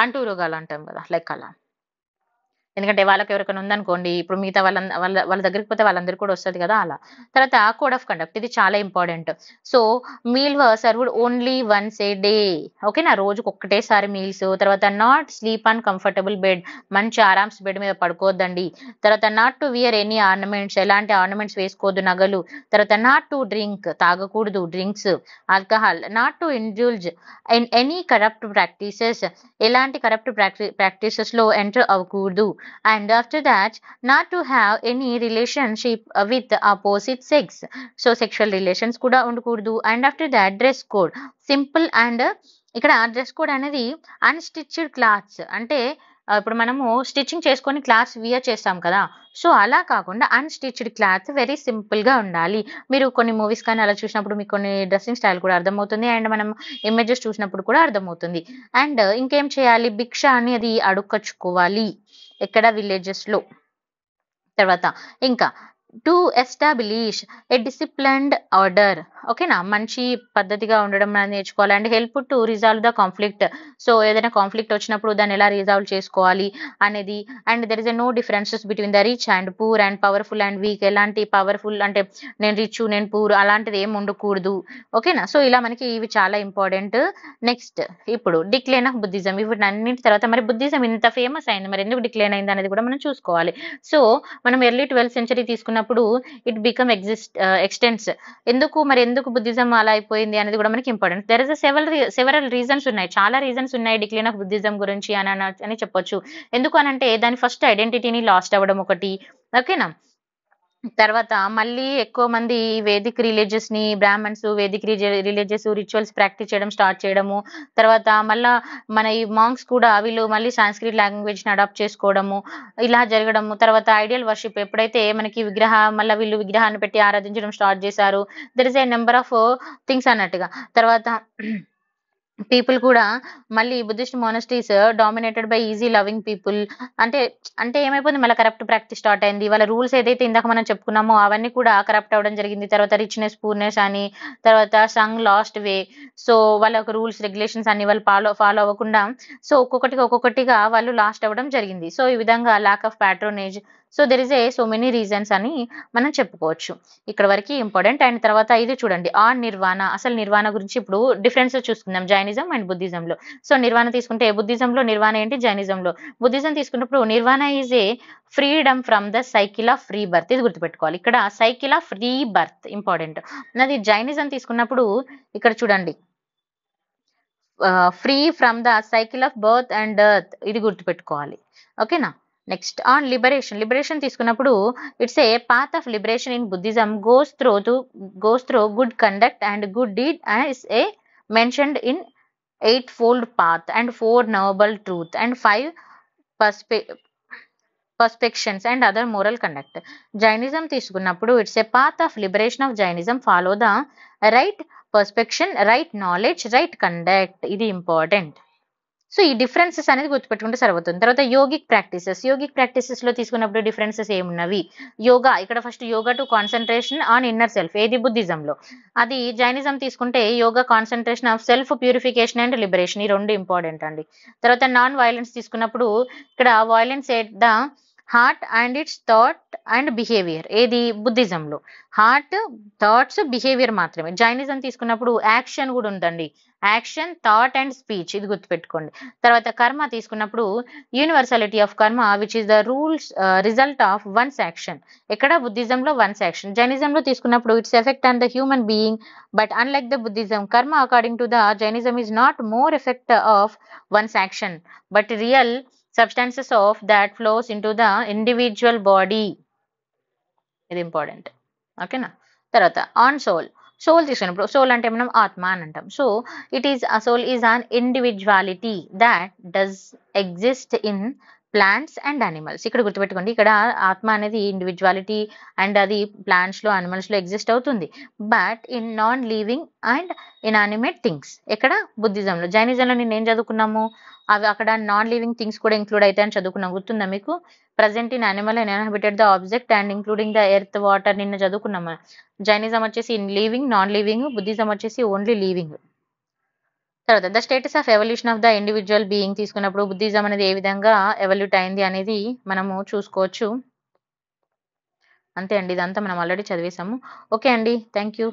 అంటూ రోగాలు అంటాం కదా, లైక్ అలా. ఎందుకంటే వాళ్ళకి ఎవరికైనా ఉందనుకోండి, ఇప్పుడు మిగతా వాళ్ళ దగ్గరికి పోతే వాళ్ళందరికీ కూడా వస్తుంది కదా, అలా. తర్వాత కోడ్ ఆఫ్ కండక్ట్, ఇది చాలా important. So meal served only once a day, ఓకేనా, రోజుకు ఒక్కటేసారి మీల్స్. తర్వాత not sleep on comfortable bed, మంచి ఆరామ్స్ బెడ్ మీద పడుకోవద్దండి. తర్వాత not to wear any ornaments, ఎలాంటి ఆర్నమెంట్స్ వేసుకోవద్దు, నగలు. తర్వాత నాట్ టు డ్రింక్, తాగకూడదు drinks, alcohol. Not to indulge in any corrupt practices, ఎలాంటి కరప్ట్ ప్రాక్టీసెస్ లో ఎంటర్ అవ్వకూడదు. And after that, not to have any relationship with opposite sex, so sexual relations kuda undakoodu. And after that, dress code simple and ఇక్కడ డ్రెస్ కోడ్ అనేది అన్స్టిచ్డ్ క్లాత్స్ అంటే ఇప్పుడు మనము స్టిచ్చింగ్ చేసుకొని క్లాత్స్ వియర్ చేస్తాం కదా, సో అలా కాకుండా అన్స్టిచ్డ్ క్లాత్ వెరీ సింపుల్ గా ఉండాలి. మీరు కొన్ని మూవీస్ కానీ అలా చూసినప్పుడు మీకు కొన్ని డ్రెస్సింగ్ స్టైల్ కూడా అర్థమవుతుంది, అండ్ మనం ఇమేజెస్ చూసినప్పుడు కూడా అర్థమవుతుంది. అండ్ ఇంకేం చేయాలి, భిక్ష అనేది అడుక్కొచ్చుకోవాలి ఎక్కడ, విలేజెస్ లో. తర్వాత ఇంకా to establish a disciplined order, ఓకేనా, మంచి పద్ధతిగా ఉండడం అనేది నేర్చుకోవాలి. And help to resolve the conflict, so ఏదైనా కాన్ఫ్లిక్ట్ వచ్చినప్పుడు దాన్ని ఎలా రిజాల్వ్ చేసుకోవాలి అనేది. And there is a no differences between the rich and poor and powerful and weak, ఎలాంటి పవర్ఫుల్ అంటే నేను రిచ్ నేను పూర్ అలాంటిది ఏమి ఉండకూడదు, ఓకేనా. సో ఇలా మనకి ఇవి చాలా ఇంపార్టెంట్. నెక్స్ట్, ఇప్పుడు డిక్లైన్ ఆఫ్ బుద్ధిజం. ఇవి అన్నింటి తర్వాత మరి బుద్ధిజం ఇంత ఫేమస్ అయింది, మరి ఎందుకు డిక్లైన్ అయింది అనేది కూడా మనం చూసుకోవాలి. సో మనం ఎర్లీ 12th century తీసుకున్నప్పుడు ఇట్ బికమ్ ఎక్స్టెన్స్. ఎందుకు బుద్ధిజం అలా అయిపోయింది అనేది కూడా మనకి important. There is several reasons ఉన్నాయి, చాలా రీజన్స్ ఉన్నాయి డిక్లైన్ ఆఫ్ బుద్ధిజం గురించి అని చెప్పొచ్చు. ఎందుకు అనంటే దాని ఫస్ట్ ఐడెంటిటీని లాస్ట్ అవ్వడం ఒకటి, ఓకేనా. తర్వాత మళ్ళీ ఎక్కువ మంది వేదిక్ రిలీజియస్‌ని Brahmins Vedic religious rituals practice చేయడం స్టార్ట్ చేయడము. తర్వాత మళ్ళా మన ఈ మాంక్స్ కూడా వీళ్ళు మళ్ళీ సాంస్క్రిట్ లాంగ్వేజ్‌ని అడాప్ట్ చేసుకోవడము. ఇలా జరగడము. తర్వాత ఐడియల్ వర్షిప్ ఎప్పుడైతే మనకి మళ్ళా వీళ్ళు విగ్రహాన్ని పెట్టి ఆరాధించడం స్టార్ట్ చేశారు. There is a number of things అన్నట్టుగా. తర్వాత పీపుల్ కూడా మళ్ళీ Buddhist monasteries dominated by easy loving people. అంటే అంటే ఏమైపోయింది, మళ్ళీ కరప్ట్ ప్రాక్టీస్ స్టార్ట్ అయింది. వాళ్ళ రూల్స్ ఏదైతే ఇందాక మనం చెప్పుకున్నామో అవన్నీ కూడా కరప్ట్ అవ్వడం జరిగింది. తర్వాత రిచ్‌నెస్, పూర్‌నెస్ అని, తర్వాత సంగ్ లాస్ట్ వే. సో వాళ్ళ యొక్క రూల్స్, రెగ్యులేషన్స్ అన్ని వాళ్ళు ఫాలో అవ్వకుండా సో ఒక్కొక్కటిగా వాళ్ళు లాస్ట్ అవ్వడం జరిగింది. సో ఈ విధంగా lack of patronage. So there is so many reasons అని మనం చెప్పుకోవచ్చు. ఇక్కడ వరకు ఇంపార్టెంట్. అండ్ తర్వాత ఇది చూడండి, నిర్వాణ. అసలు నిర్వాణ గురించి ఇప్పుడు డిఫరెన్స్ చూసుకుందాం జైనిజం అండ్ బుద్ధిజంలో. సో నిర్వాణ తీసుకుంటే బుద్ధిజంలో నిర్వాణ ఏంటి, జైనిజంలో. బుద్ధిజం తీసుకున్నప్పుడు nirvana is a freedom from the cycle of free birth. ఇది గుర్తుపెట్టుకోవాలి. ఇక్కడ cycle of free birth important. అది జైనిజం తీసుకున్నప్పుడు ఇక్కడ చూడండి, free from the cycle of birth and death. ఇది గుర్తుపెట్టుకోవాలి. ఓకేనా. నెక్స్ట్ ఆన్ లిబరేషన్ తీసుకున్నప్పుడు it's a path of liberation in Buddhism goes through good conduct and good deed as a mentioned in eightfold path and four noble truth and five perspectives and other moral conduct. Jainism తీసుకున్నప్పుడు it's a path of liberation of Jainism. Follow the right perception, right knowledge, right conduct. ఇది ఇంపార్టెంట్. సో ఈ డిఫరెన్సెస్ అనేది గుర్తుపెట్టుకుంటే సరిపోతుంది. తర్వాత యోగిక్ ప్రాక్టీసెస్ లో తీసుకున్నప్పుడు డిఫరెన్సెస్ ఏమున్నవి. యోగా, ఇక్కడ first yoga to concentration on inner self, ఏది బుద్ధిజంలో. అది జైనిజం తీసుకుంటే yoga concentration of self purification and liberation. ఈ రెండు ఇంపార్టెంట్ అండి. తర్వాత నాన్ వైలెన్స్ తీసుకున్నప్పుడు ఇక్కడ violence at the heart and it's thought and behaviour, ఏది బుద్ధిజంలో. హార్ట్, థాట్స్, బిహేవియర్ మాత్రమే. జైనిజం తీసుకున్నప్పుడు యాక్షన్ కూడా ఉందండి. Action, thought and speech. ఇది గుర్తుపెట్టుకోండి. తర్వాత కర్మ తీసుకున్నప్పుడు యూనివర్సాలిటీ ఆఫ్ కర్మ which is the rules result of once action. ఎక్కడ బుద్ధిజంలో వన్స్ యాక్షన్. జైనిజంలో తీసుకున్నప్పుడు its effect on the human being. But unlike the Buddhism, karma according to the Jainism is not more effect of one's action but real substances of that flows into the individual body. ఇది ఇంపార్టెంట్. ఓకేనా. తర్వాత ఆన్ సోల్ తీసుకున్నప్పుడు సోల్ అంటే మనం ఆత్మ అని అంటాం. So soul is an individuality that does exist in plants and animals. ఇక్కడ గుర్తుపెట్టుకోండి, ఇక్కడ ఆత్మ అనేది ఇండివిజువాలిటీ అండ్ అది ప్లాంట్స్ లో, యానిమల్స్ లో ఎగ్జిస్ట్ అవుతుంది. But in non living and inanimate things. ఎక్కడ బుద్ధిజంలో. జైనిజంలో నేను ఏం చదువుకున్నాము, అవి అక్కడ నాన్ లివింగ్ థింగ్స్ కూడా ఇంక్లూడ్ అవుతాయని చదువుకున్నాం. గుర్తుందా మీకు. Present in animal and inhabited the object and including the earth, water నిన్న చదువుకున్నాం. జైనిజం వచ్చేసి in living, non living. Buddhism వచ్చేసి ఓన్లీ లివింగ్. తర్వాత the status of evolution of the individual being తీసుకున్నప్పుడు బుద్ధిజం అనేది ఏ విధంగా ఎవల్యూట్ అయింది అనేది మనము చూసుకోవచ్చు. అంతే అండి, ఇదంతా మనం ఆల్రెడీ చదివేసాము. ఓకే అండి, థ్యాంక్ యూ.